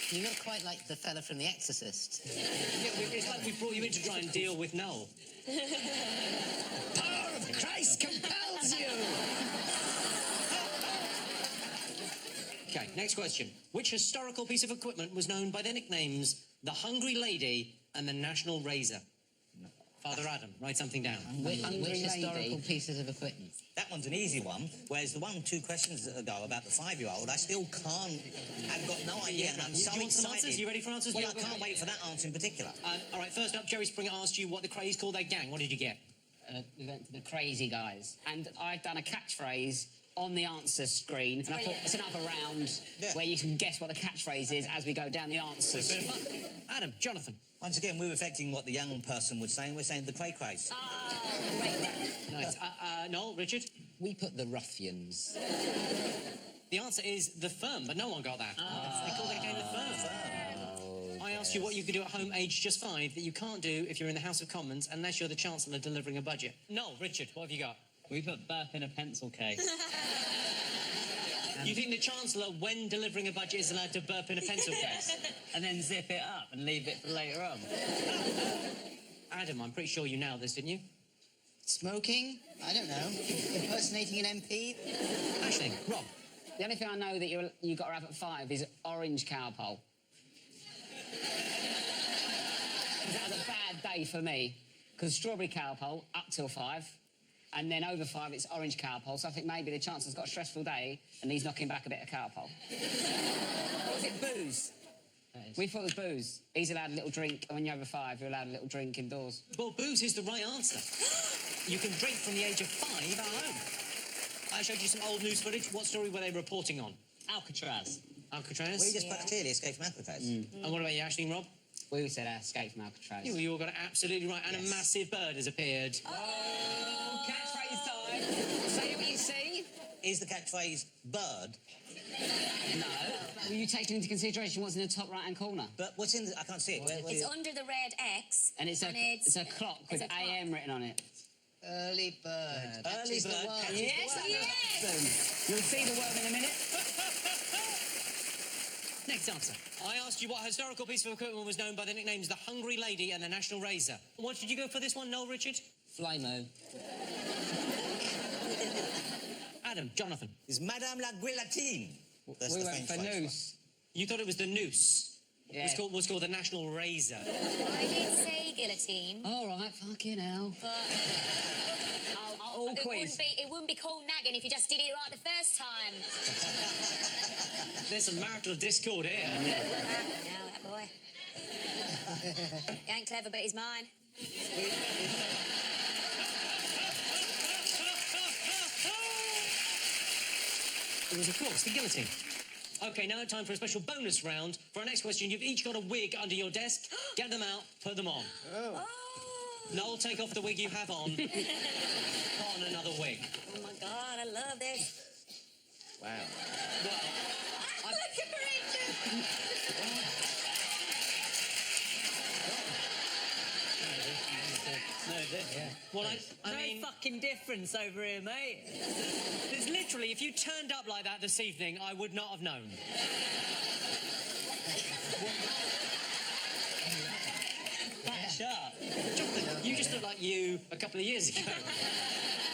You look quite like the fella from The Exorcist. Yeah, it's like we brought you in to try and deal with Noel. Power of Christ compels you! OK, next question. Which historical piece of equipment was known by the nicknames The Hungry Lady and the National Razor? Father Adam, write something down. Which historical pieces of equipment? That one's an easy one, whereas the 2 questions ago about the 5-year-old, I still can't... I've got no idea, and I'm so you want some excited. answers? You ready for answers? Well, I can't wait for that answer in particular. All right, first up, Jerry Springer asked you what the Krays call their gang. What did you get? The crazy guys. And I've done a catchphrase on the answer screen, and I thought it's another round where you can guess what the catchphrase is as we go down the answers. Adam, Jonathan. Once again, we're reflecting what the young person was saying. We're saying the cray-crays. Nice. Noel, Richard? We put the ruffians. The answer is the firm, but no one got that. They call their game the firm. I asked you what you could do at home aged just 5 that you can't do if you're in the House of Commons unless you're the Chancellor delivering a budget. Noel, Richard, what have you got? We put burp in a pencil case. You think the Chancellor, when delivering a budget, is allowed to burp in a pencil case? And then zip it up and leave it for later on. Adam, I'm pretty sure you nailed this, didn't you? Smoking? I don't know. Impersonating an MP? Aisling, Rob. The only thing I know that you got to have at 5 is orange cowpole. That was a bad day for me, because strawberry cowpole up till 5, and then over 5 it's orange cowpole. So I think maybe the Chancellor's got a stressful day and he's knocking back a bit of cowpole. Or was it booze? We thought it was booze. He's allowed a little drink, and when you're over 5, you're allowed a little drink indoors. Well, booze is the right answer. You can drink from the age of 5 at home. I showed you some old news footage. What story were they reporting on? Alcatraz. Alcatraz? Well, you just put clearly Escape from Alcatraz. And what about you, Aisling and Rob? We said Escape from Alcatraz. You all got it absolutely right. And a massive bird has appeared. Oh, catchphrase time. Say what you see. Is the catchphrase bird? No. Were you taking into consideration what's in the top right-hand corner? But what's in the... I can't see it. It's under the red X. And it's a clock with AM written on it. Early bird. Early bird. Yes. You'll see the worm in a minute. Next answer. I asked you what historical piece of equipment was known by the nicknames The Hungry Lady and the National Razor. What did you go for this one, Noel, Richard? Flymo. Adam, Jonathan. Is Madame la Guillotine. We went for noose. You thought it was the noose? Yeah. It was called the National Razor. I did say guillotine. All right, fucking hell. But... all It quiz. wouldn't be called nagging if you just did it right the first time. There's some marital discord here. Now, that boy. He ain't clever, but he's mine. It was, of course, the guillotine. OK, now it's time for a special bonus round. For our next question, you've each got a wig under your desk. Get them out, put them on. Oh. Noel, take off the wig you have on. Put on another wig. Oh, my God, I love this. Wow. Look at Richard! Well, I No mean... fucking difference over here, mate. There's literally, if you turned up like that this evening, I would not have known. Shut. You just look like you a couple of years ago.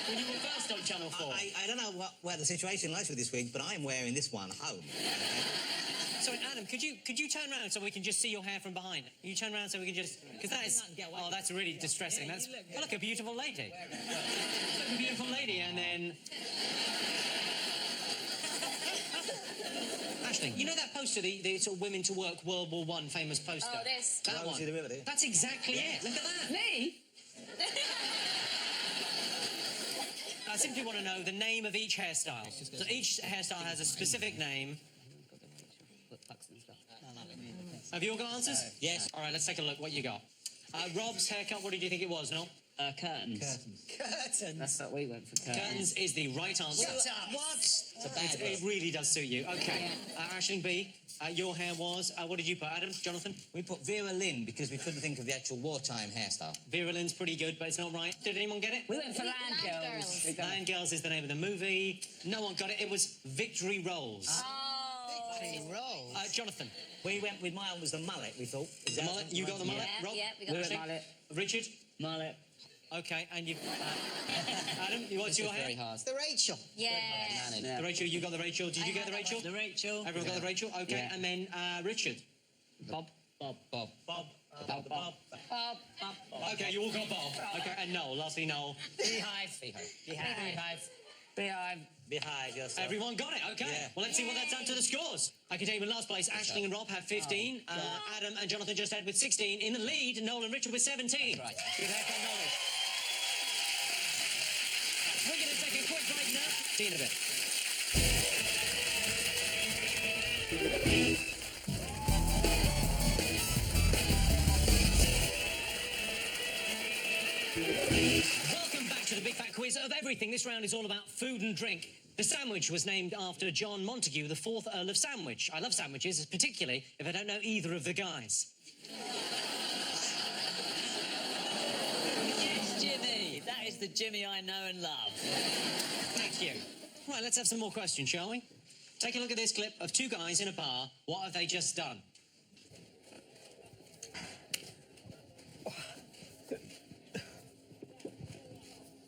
When you were first on Channel 4. I don't know where the situation lies with this wig, but I'm wearing this one home. Sorry, Adam, could you turn around so we can just see your hair from behind? Can you turn around so we can just... Because that is... Oh, that's really distressing. That's... Oh, look, a beautiful lady. Look, a beautiful lady, and then... Aisling, you know that poster, the sort of Women to Work World War I famous poster? Oh, this. That one. That's exactly it. Look at that. Me? I simply want to know the name of each hairstyle. So each hairstyle has a specific name. Have you all got answers? Yes. All right, let's take a look. What you got? Rob's haircut, what did you think it was, Noel? Curtains. Curtains. That's what we went for. Curtains is the right answer. What? It's a bad It really does suit you. OK. Aisling B, your hair was... what did you put, Adam? Jonathan? We put Vera Lynn because we couldn't think of the actual wartime hairstyle. Vera Lynn's pretty good, but it's not right. Did anyone get it? We went for Land Girls. Land Girls is the name of the movie. No one got it. It was Victory Rolls. Oh. Victory Rolls. Jonathan? We went with mine was the mullet, we thought. Is The that mullet? You got the mullet? Yeah, Rob? yeah, we got Aisling? the mullet. Richard? Mullet. OK, and you... Adam, what's your hair? Very hard. The Rachel. Yeah. The Rachel, you got the Rachel. Did you get the Rachel? The Rachel. Everyone got the Rachel? OK, Yeah. and then Richard? Bob. Bob. Bob. OK, you all got Bob. OK, and Noel. Lastly, Noel. Beehive. Beehive. Beehive. Behind yourself. Everyone got it, OK. Yeah. Well, let's see what that's done to the scores. I can tell you in last place, Aisling and Rob have 15. Adam and Jonathan just had with 16. In the lead, Noel and Richard with 17. Right. Good haircut, Noel. We're going to take a quick break now. See you in a bit. Welcome back to the Big Fat Quiz of everything. This round is all about food and drink. The sandwich was named after John Montagu, the 4th Earl of Sandwich. I love sandwiches, particularly if I don't know either of the guys. Yes, Jimmy. That is the Jimmy I know and love. Thank you. Right, let's have some more questions, shall we? Take a look at this clip of two guys in a bar. What have they just done?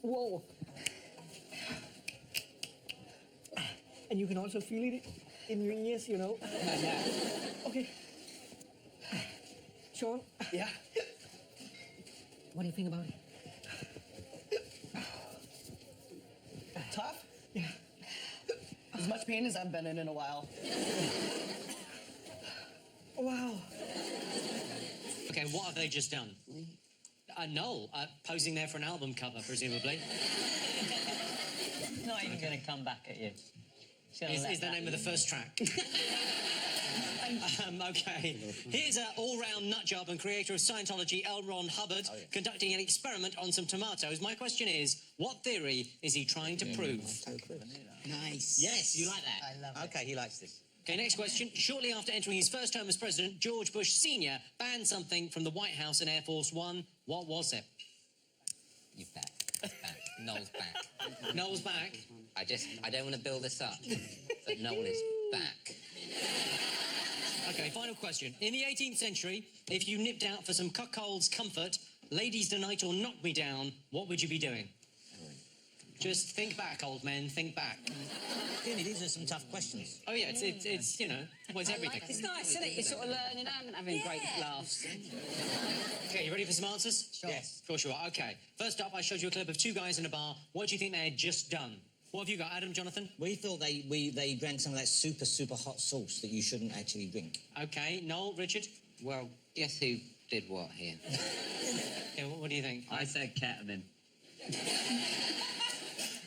Whoa. And you can also feel it in your ears, you know. Okay. Sean? Yeah. What do you think about it? Tough? Yeah. As much pain as I've been in a while. Wow. Okay, what have they just done? Noel, posing there for an album cover, presumably. Not even going to come back at you. Is the name of the first track. Okay. Here's an all-round nutjob and creator of Scientology, L. Ron Hubbard, conducting an experiment on some tomatoes. My question is, what theory is he trying to prove? Nice. Yes, you like that? I love it. Okay, he likes this. Okay, next question. Shortly after entering his first term as president, George Bush Sr. banned something from the White House and Air Force One. What was it? You're back. Back. Noel's back. Noel's back. I don't want to build this up, but Noel is back. Okay, final question. In the 18th century, if you nipped out for some cuckold's comfort, ladies tonight or knock me down, what would you be doing? Just think back, old men, think back. Jimmy, these are some tough questions. Oh, yeah, it's you know, well, it's everything. It's nice, isn't it? You're sort of learning and having great laughs. Okay, you ready for some answers? Sure. Yes. Of course you are. Okay. First up, I showed you a clip of two guys in a bar. What do you think they had just done? What have you got, Adam, Jonathan? We thought they drank some of that super, super hot sauce that you shouldn't actually drink. Okay. Noel, Richard? Well, guess who did what here? Yeah, what do you think? I said ketamine.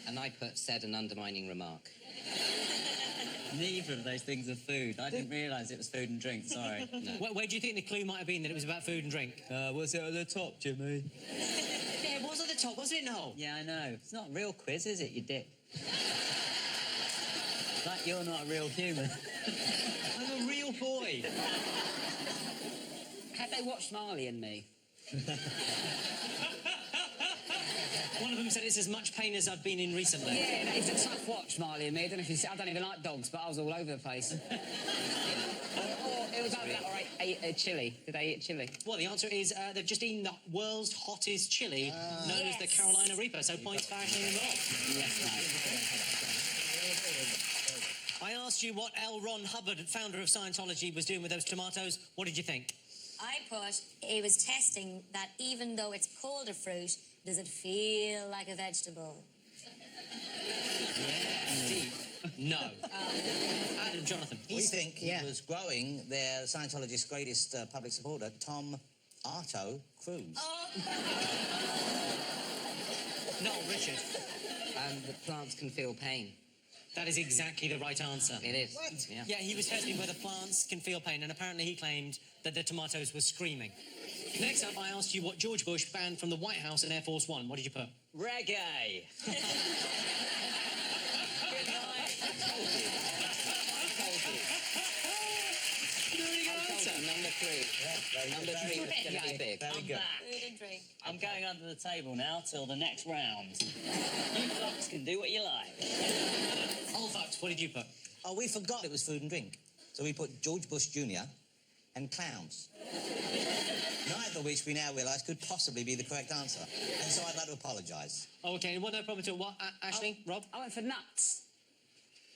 And I said an undermining remark. Neither of those things are food. I didn't realise it was food and drink, sorry. No. Where do you think the clue might have been that it was about food and drink? Was it at the top, Jimmy? Yeah, it was at the top, wasn't it, Noel? Yeah, I know. It's not a real quiz, is it, you dick? Like you're not a real human. I'm a real boy. Had they watched Marley and Me? One of them said it's as much pain as I've been in recently. Yeah, it's a tough watch, Marley and Me. I don't know if you see, I don't even like dogs, but I was all over the place. or it was either that or I ate chili. Did I eat chili? Well, the answer is they've just eaten the world's hottest chili, known as the Carolina Reaper. So points for Ashley and Rob. Yes, I asked you what L. Ron Hubbard, founder of Scientology, was doing with those tomatoes. What did you think? I put he was testing that even though it's called a fruit, does it feel like a vegetable? No. Adam, Jonathan. We think he was growing their Scientologist's greatest public supporter, Tom Arto Cruise. No, Richard. The plants can feel pain. That is exactly the right answer. It is. What? Yeah, he was testing whether plants can feel pain, and apparently he claimed that the tomatoes were screaming. Next up, I asked you what George Bush banned from the White House and Air Force One. What did you put? Reggae. Number three. Number three was going to be big. Very good. Food and drink. I'm going under the table now till the next round. You folks can do what you like. All facts, what did you put? Oh, we forgot it was food and drink. So we put George Bush Jr. and clowns. Neither of which we now realise could possibly be the correct answer. And so I'd like to apologise. Oh, okay, well, no problem at all. What, Aisling, Rob? I went for nuts.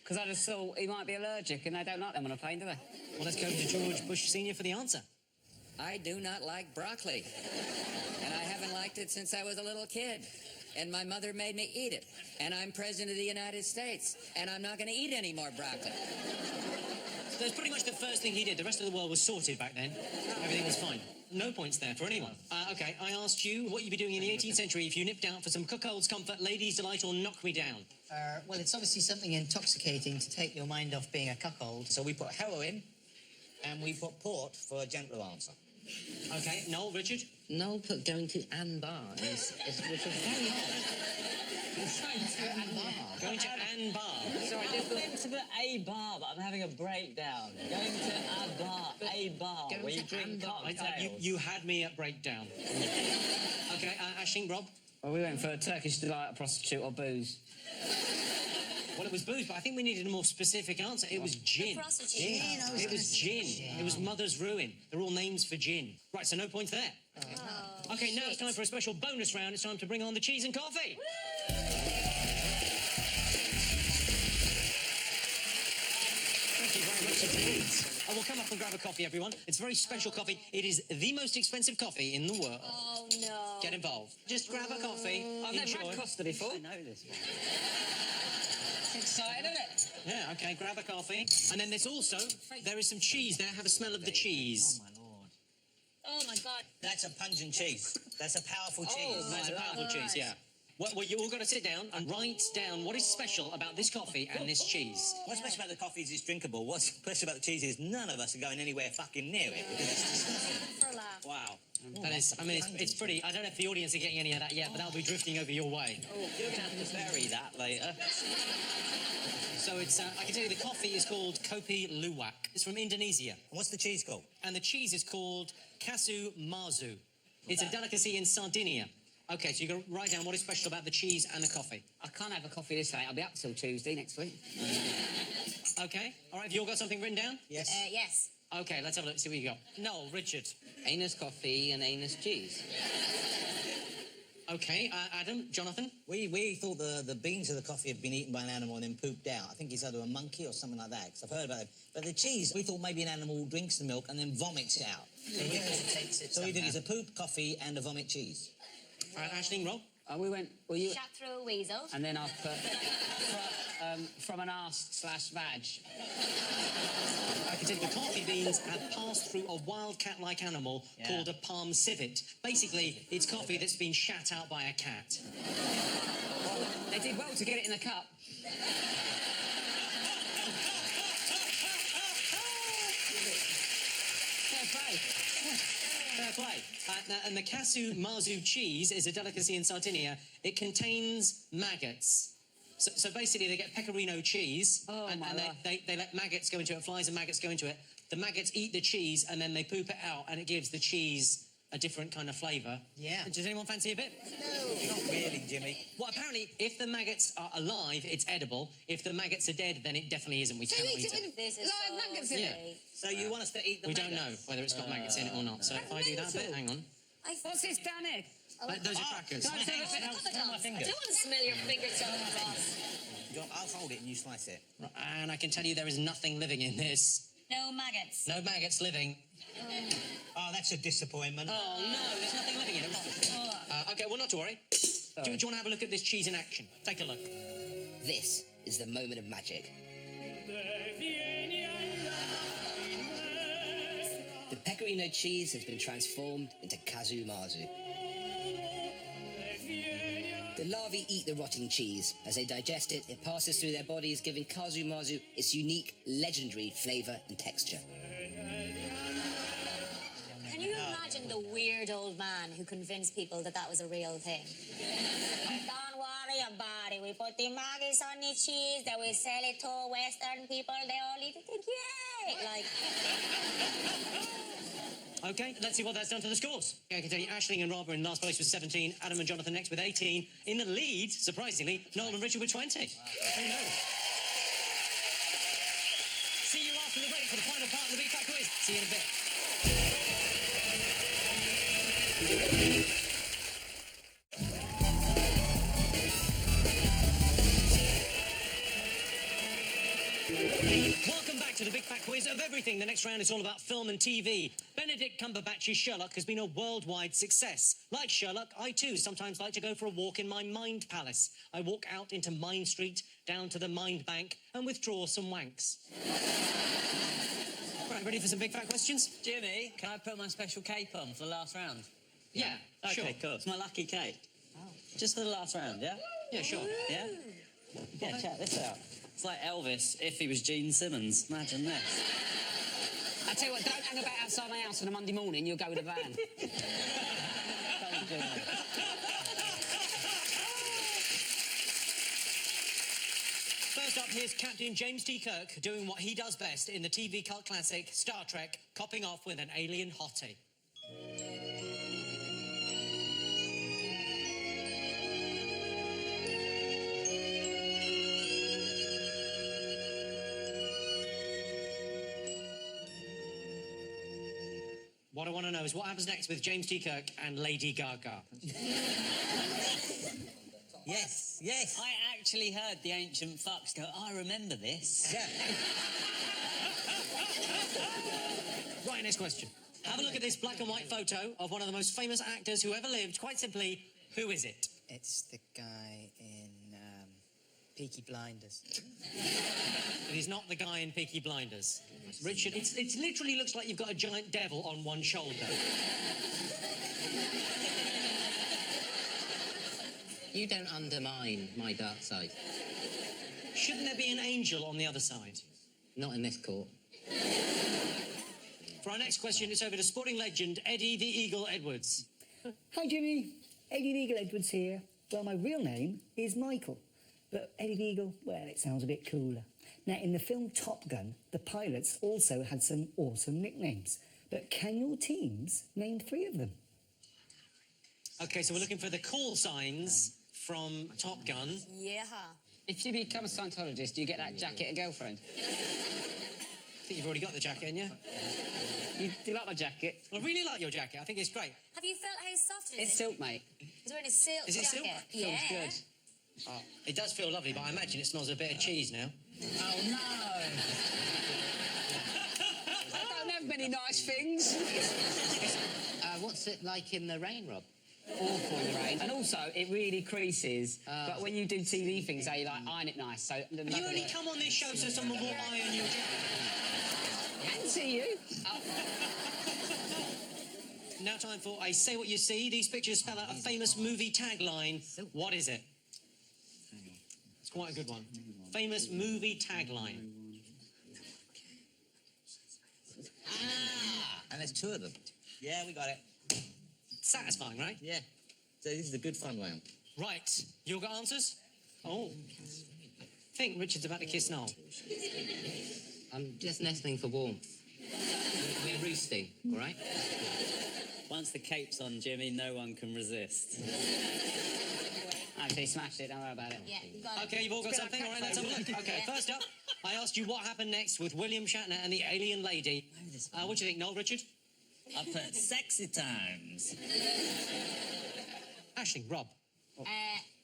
Because I just thought he might be allergic and they don't like them on a plane, do they? Well, let's go to George Bush Sr. for the answer. I do not like broccoli. And I haven't liked it since I was a little kid. And my mother made me eat it. And I'm president of the United States. And I'm not going to eat any more broccoli. So that's pretty much the first thing he did. The rest of the world was sorted back then. Everything was fine. No points there for anyone. Okay, I asked you what you'd be doing in the 18th century if you nipped out for some cuckold's comfort, ladies' delight, or knock me down. Well, it's obviously something intoxicating to take your mind off being a cuckold. So we put heroin and we put port for a gentler answer. Okay, Noel, Richard? Noel put going to Ann Bar, which was very odd. Going to Ann Bar. Sorry, I went to the A bar, but I'm having a breakdown. Going to a bar, A bar, where you drink cocktails. You had me at breakdown. Okay, Aisling, Rob? Well, we went for a Turkish delight, a prostitute, or booze. Well, it was booze, but I think we needed a more specific answer. It was gin. Prostitute. Gin. It was gin. It was Mother's Ruin. They're all names for gin. Right, so no points there. Oh, Okay, now it's time for a special bonus round. It's time to bring on the cheese and coffee. Thank you very much indeed. I will come up and grab a coffee, everyone. It's very special coffee. It is the most expensive coffee in the world. Oh, no. Get involved. Just grab a coffee. I've never had Costa before. I know this one. It's exciting, isn't it? Yeah, okay, grab a coffee. And then there is some cheese there. Have a smell of the cheese. Oh, my Lord. Oh, my God. That's a pungent cheese. That's a powerful cheese. That's a powerful cheese, yeah. Well, you all got to sit down and write down what is special about this coffee and this cheese. What's special about the coffee is it's drinkable. What's special about the cheese is none of us are going anywhere fucking near it because it's disgusting. For a laugh. Wow. That is, I mean, it's pretty. I don't know if the audience are getting any of that yet, but that'll be drifting over your way. Oh, you're going to have to bury that later. So it's, I can tell you the coffee is called Kopi Luwak. It's from Indonesia. And what's the cheese called? And the cheese is called Kasu Marzu. It's a delicacy in Sardinia. Okay, so you got to write down what is special about the cheese and the coffee. I can't have a coffee this late. I'll be up till Tuesday next week. Okay. All right, have you all got something written down? Yes. Yes. Okay, let's have a look, see what you got. Noel, Richard. Anus coffee and anus cheese. OK, Adam, Jonathan? We thought the beans of the coffee had been eaten by an animal and then pooped out. I think it's either a monkey or something like that, because I've heard about it. But the cheese, we thought maybe an animal drinks the milk and then vomits it out. So we did is a poop, coffee, and a vomit cheese. All right, Aisling, Rob? We went... Well, you... Shot through a weasel. And then I've put... from an arse/vag. I can tell you the coffee beans have passed through a wildcat-like animal called a palm civet. Basically, it's coffee that's been shat out by a cat. Well, they did well to get it in the cup. Fair play. Fair play. And the Casu Marzu cheese is a delicacy in Sardinia. It contains maggots. So basically, they get pecorino cheese, and they let maggots go into it, flies and maggots go into it. The maggots eat the cheese, and then they poop it out, and it gives the cheese a different kind of flavour. Yeah. Does anyone fancy a bit? No. Not really, Jimmy. Well, apparently, if the maggots are alive, it's edible. If the maggots are dead, then it definitely isn't. We cannot eat it. This is so maggots in it. So you want us to eat the We maggots? don't know whether it's got maggots in it or not. So if I do that bit, hang on. What's this down here? Those are crackers. I don't want to smell your fingertips. I'll hold it and you slice it. Right, and I can tell you there is nothing living in this. No maggots. No maggots living. Oh, that's a disappointment. Oh, no, there's nothing living in it. OK, well, not to worry. Do you want to have a look at this cheese in action? Take a look. This is the moment of magic. The pecorino cheese has been transformed into Casu Marzu. The larvae eat the rotting cheese. As they digest it, it passes through their bodies, giving Casu Marzu its unique, legendary flavour and texture. Can you imagine the weird old man who convinced people that that was a real thing? Don't worry about it. We put the maggots on the cheese, then we sell it to Western people. They all eat it. Think, yay! Like... OK, let's see what that's done to the scores. I can tell you, Aisling and Rob are in last place with 17, Adam and Jonathan next with 18. In the lead, surprisingly, Noel and Richard with 20. Wow. Who knows? See you after the break for the final part of the Big Fat Quiz. See you in a bit. Welcome back to the Big Fat Quiz of everything. The next round is all about film and TV. Benedict Cumberbatch's Sherlock has been a worldwide success. Like Sherlock, I too sometimes like to go for a walk in my mind palace. I walk out into Mind Street, down to the Mind Bank, and withdraw some wanks. Right, ready for some big fat questions? Jimmy, can I put my special cape on for the last round? Yeah, sure. OK, cool. It's my lucky cape. Just for the last round, yeah? Yeah, sure. Yeah? Yeah, check this out. It's like Elvis if he was Gene Simmons. Imagine this. I tell you what, don't hang about outside my house on a Monday morning, you'll go with a van. Don't do that. First up, here's Captain James T. Kirk doing what he does best in the TV cult classic Star Trek, copping off with an alien hottie. What I want to know is what happens next with James T. Kirk and Lady Gaga. Yes, yes. I actually heard the ancient fucks go, I remember this. Yeah. Right, next question. Have a look at this black and white photo of one of the most famous actors who ever lived. Quite simply, who is it? It's the guy in Peaky Blinders. It is not the guy in Peaky Blinders. Richard, it literally looks like you've got a giant devil on one shoulder. You don't undermine my dark side. Shouldn't there be an angel on the other side? Not in this court. For our next question, it's over to sporting legend Eddie the Eagle Edwards. Hi, Jimmy. Eddie the Eagle Edwards here. Well, my real name is Michael, but Eddie the Eagle, well, it sounds a bit cooler. Now, in the film Top Gun, the pilots also had some awesome nicknames. But can your teams name 3 of them? OK, so we're looking for the call signs from Top Gun. Yeah. If you become a Scientologist, do you get that jacket a girlfriend? I think you've already got the jacket, haven't you? Do you like my jacket? I really like your jacket. I think it's great. Have you felt how soft it is? It's silk, mate. He's wearing a silk Is it jacket. silk? Yeah. Feels good. Oh, it does feel lovely, but I imagine it smells a bit of cheese now. Oh, no. I don't have many nice things. What's it like in the rain, Rob? Awful in the rain. And also, it really creases. But when you do TV things, they like iron it nice. So You only come on this show so someone will iron your jacket. Can see you. Now time for I Say What You See. These pictures spell out a famous movie tagline. What is it? It's quite a good one. Famous movie tagline. And there's two of them. Yeah, we got it. Satisfying, right? Yeah. So this is a good fun one. Right. You all got answers? Oh. I think Richard's about to kiss Noel. I'm just nestling for warmth. We're roosting, all right? Once the cape's on Jimmy, no one can resist. Actually, smashed it. Don't worry about it. Yeah, you got it. Okay, you've all got something? All right, let's have a look. Okay, first up, I asked you what happened next with William Shatner and the alien lady. What do you think, Noel, Richard? I put sexy times. Aisling, Rob.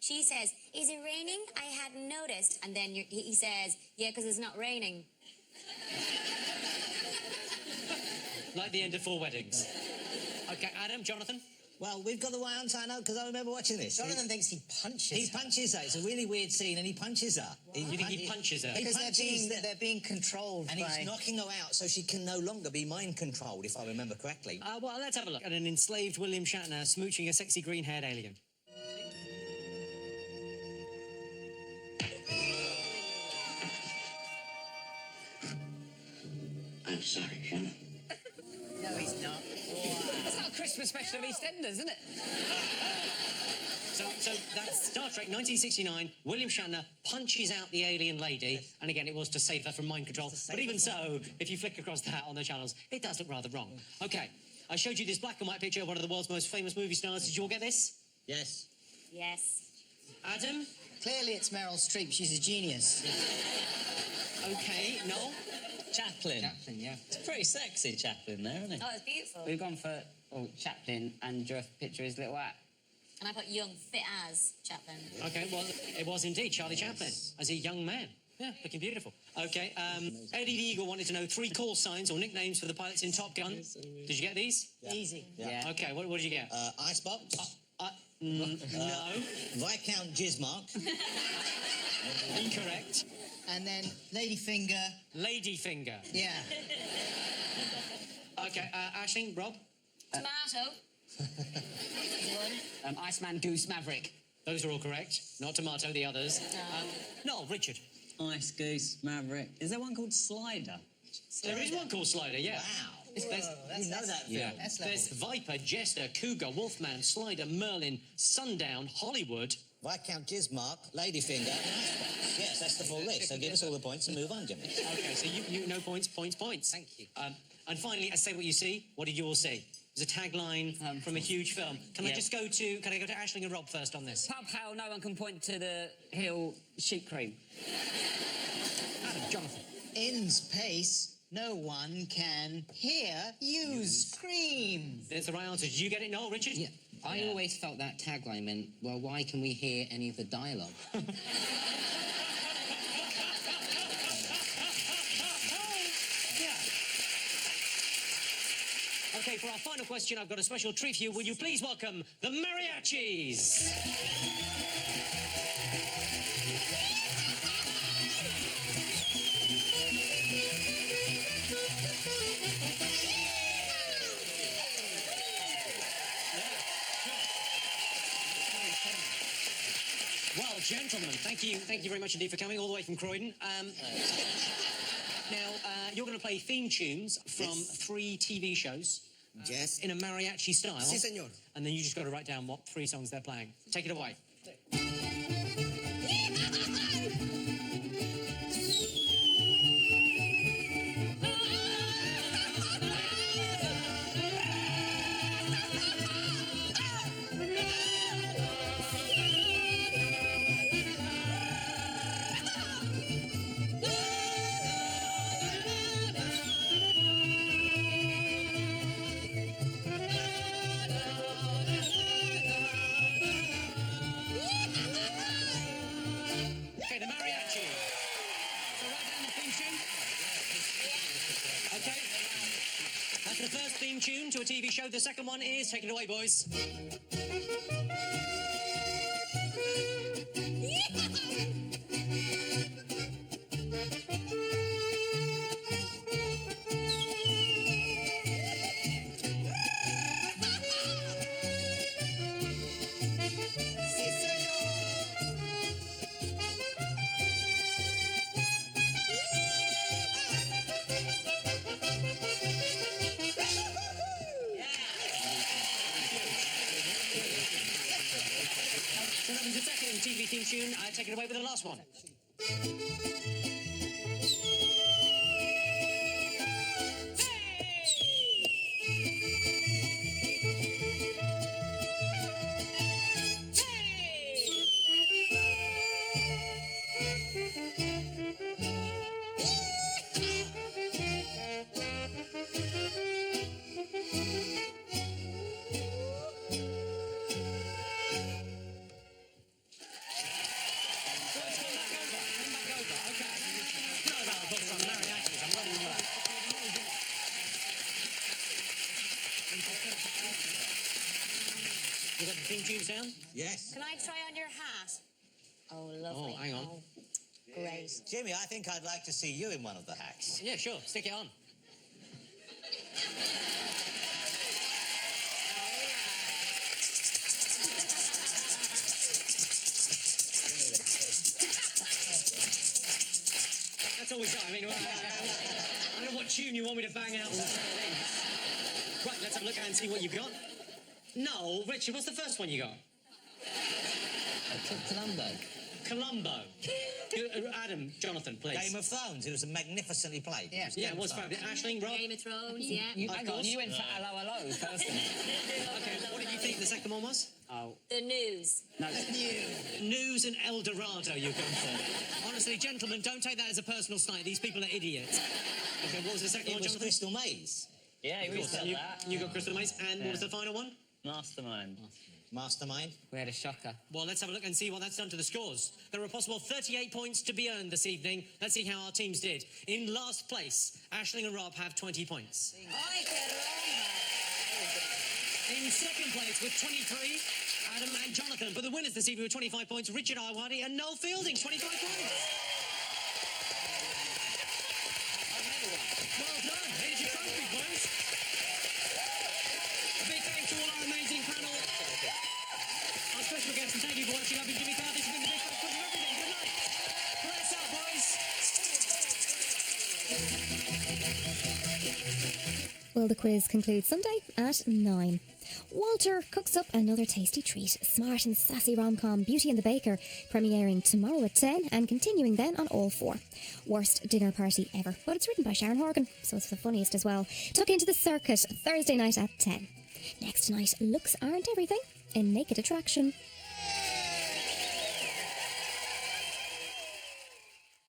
She says, "Is it raining? I hadn't noticed." And then he says, "Yeah, because it's not raining." Like the end of Four Weddings. Okay, Adam, Jonathan? Well, we've got the right answer, I know, because I remember watching this. Jonathan thinks he punches He her. punches her. It's a really weird scene, and he punches her. You think he punches her? Because punches they're being controlled and by... he's knocking her out so she can no longer be mind-controlled, if I remember correctly. Well, let's have a look at an enslaved William Shatner smooching a sexy green-haired alien. I'm sorry, Shannon. No, he's not. It's not a Christmas special of EastEnders, isn't it? So that's Star Trek 1969. William Shatner punches out the alien lady, and again, it was to save her from mind control. But even so, if you flick across that on the channels, it does look rather wrong. Okay, I showed you this black and white picture of one of the world's most famous movie stars. Did you all get this? Yes. Yes. Adam? Clearly it's Meryl Streep. She's a genius. Okay, Noel? Chaplin. Chaplin, yeah. It's pretty sexy, Chaplin, there, isn't it? Oh, it's beautiful. We've gone for Chaplin and drew a picture of his little hat. And I put young, fit as Chaplin. Okay, well, it was indeed Charlie Chaplin, as a young man. Yeah, looking beautiful. Okay, Eddie the Eagle wanted to know 3 call signs or nicknames for the pilots in Top Gun. Did you get these? Yeah. Easy. Yeah. Okay, what did you get? Icebox. No. Viscount Gizmark. Incorrect. And then Ladyfinger. Ladyfinger. Yeah. Okay, Aisling, Rob? Tomato. Iceman, Goose, Maverick. Those are all correct. Not tomato, the others. No, Richard. Ice Goose, Maverick. Is there one called Slider? There is one called Slider, yeah. Wow. You know that film. Yeah. That's There's Viper, Jester, Cougar, Wolfman, Slider, Merlin, Sundown, Hollywood. Viscount Gizmark, Ladyfinger, and Icebox. Yes, that's the full list. So give us all the points and move on, Jimmy. Okay, so you no points. Thank you. And finally, I Say What You See. What did you all see? It was a tagline from a huge film. Can I go to Aisling and Rob first on this? Pub Hale, no one can point to the hill sheep cream. Adam, Jonathan. In space, no one can hear you scream. That's the right answer. Did you get it, Noel, Richard? Yeah. I always felt that tagline meant, well, why can we hear any of the dialogue? Okay, for our final question, I've got a special treat for you. Will you please welcome the Mariachis? Well, gentlemen, thank you very much indeed for coming all the way from Croydon. Now, you're going to play theme tunes from 3 TV shows. Yes. In a mariachi style. Si, senor. And then you just got to write down what 3 songs they're playing. Take it away. go. The second one is, take it away, boys. So that was the second TV theme tune. I take it away with the last one. You got the theme tune sound? Yes. Can I try on your hat? Oh, lovely. Oh, hang on. Great. Jimmy, I think I'd like to see you in one of the hats. Yeah, sure. Stick it on. That's all we got. I mean, I don't know what tune you want me to bang out. Right, let's have a look and see what you've got. No, Richard, what's the first one you got? Columbo. Columbo. Adam, Jonathan, please. Game of Thrones. It was magnificently played. Yeah, it was fabulous. Aisling, Rob? Game of Thrones, yeah. Hang on, you went for hello, hello first. Okay, what did you think the second one was? Oh. The news. No. News and El Dorado you've gone for. Honestly, gentlemen, don't take that as a personal slight. These people are idiots. Okay, what was the second It one, was Jonathan? Crystal Maze. Yeah, Of we course, said you, that. you got Crystal Maze, and what was Yeah. the final one? Mastermind. Mastermind. We had a shocker. Well, let's have a look and see what that's done to the scores. There are a possible 38 points to be earned this evening. Let's see how our teams did. In last place, Aisling and Rob have 20 points. In second place with 23, Adam and Jonathan. But the winners this evening with 25 points, Richard Iwadi and Noel Fielding, 25 points. Well done. Here's your trophy, boys. A big thanks to all our amazing panel. Our special guests, and thank you for watching. I've been Jimmy Carr. This has been the Big Fat Quiz of Everything. Good night. Bless up, boys. Well, the quiz concludes Sunday at 9. Walter cooks up another tasty treat. Smart and sassy rom-com Beauty and the Baker, premiering tomorrow at 10 and continuing then on All 4. Worst dinner party ever, but it's written by Sharon Horgan, so it's the funniest as well. Tuck into the Circuit, Thursday night at 10. Next night, looks aren't everything in Naked Attraction.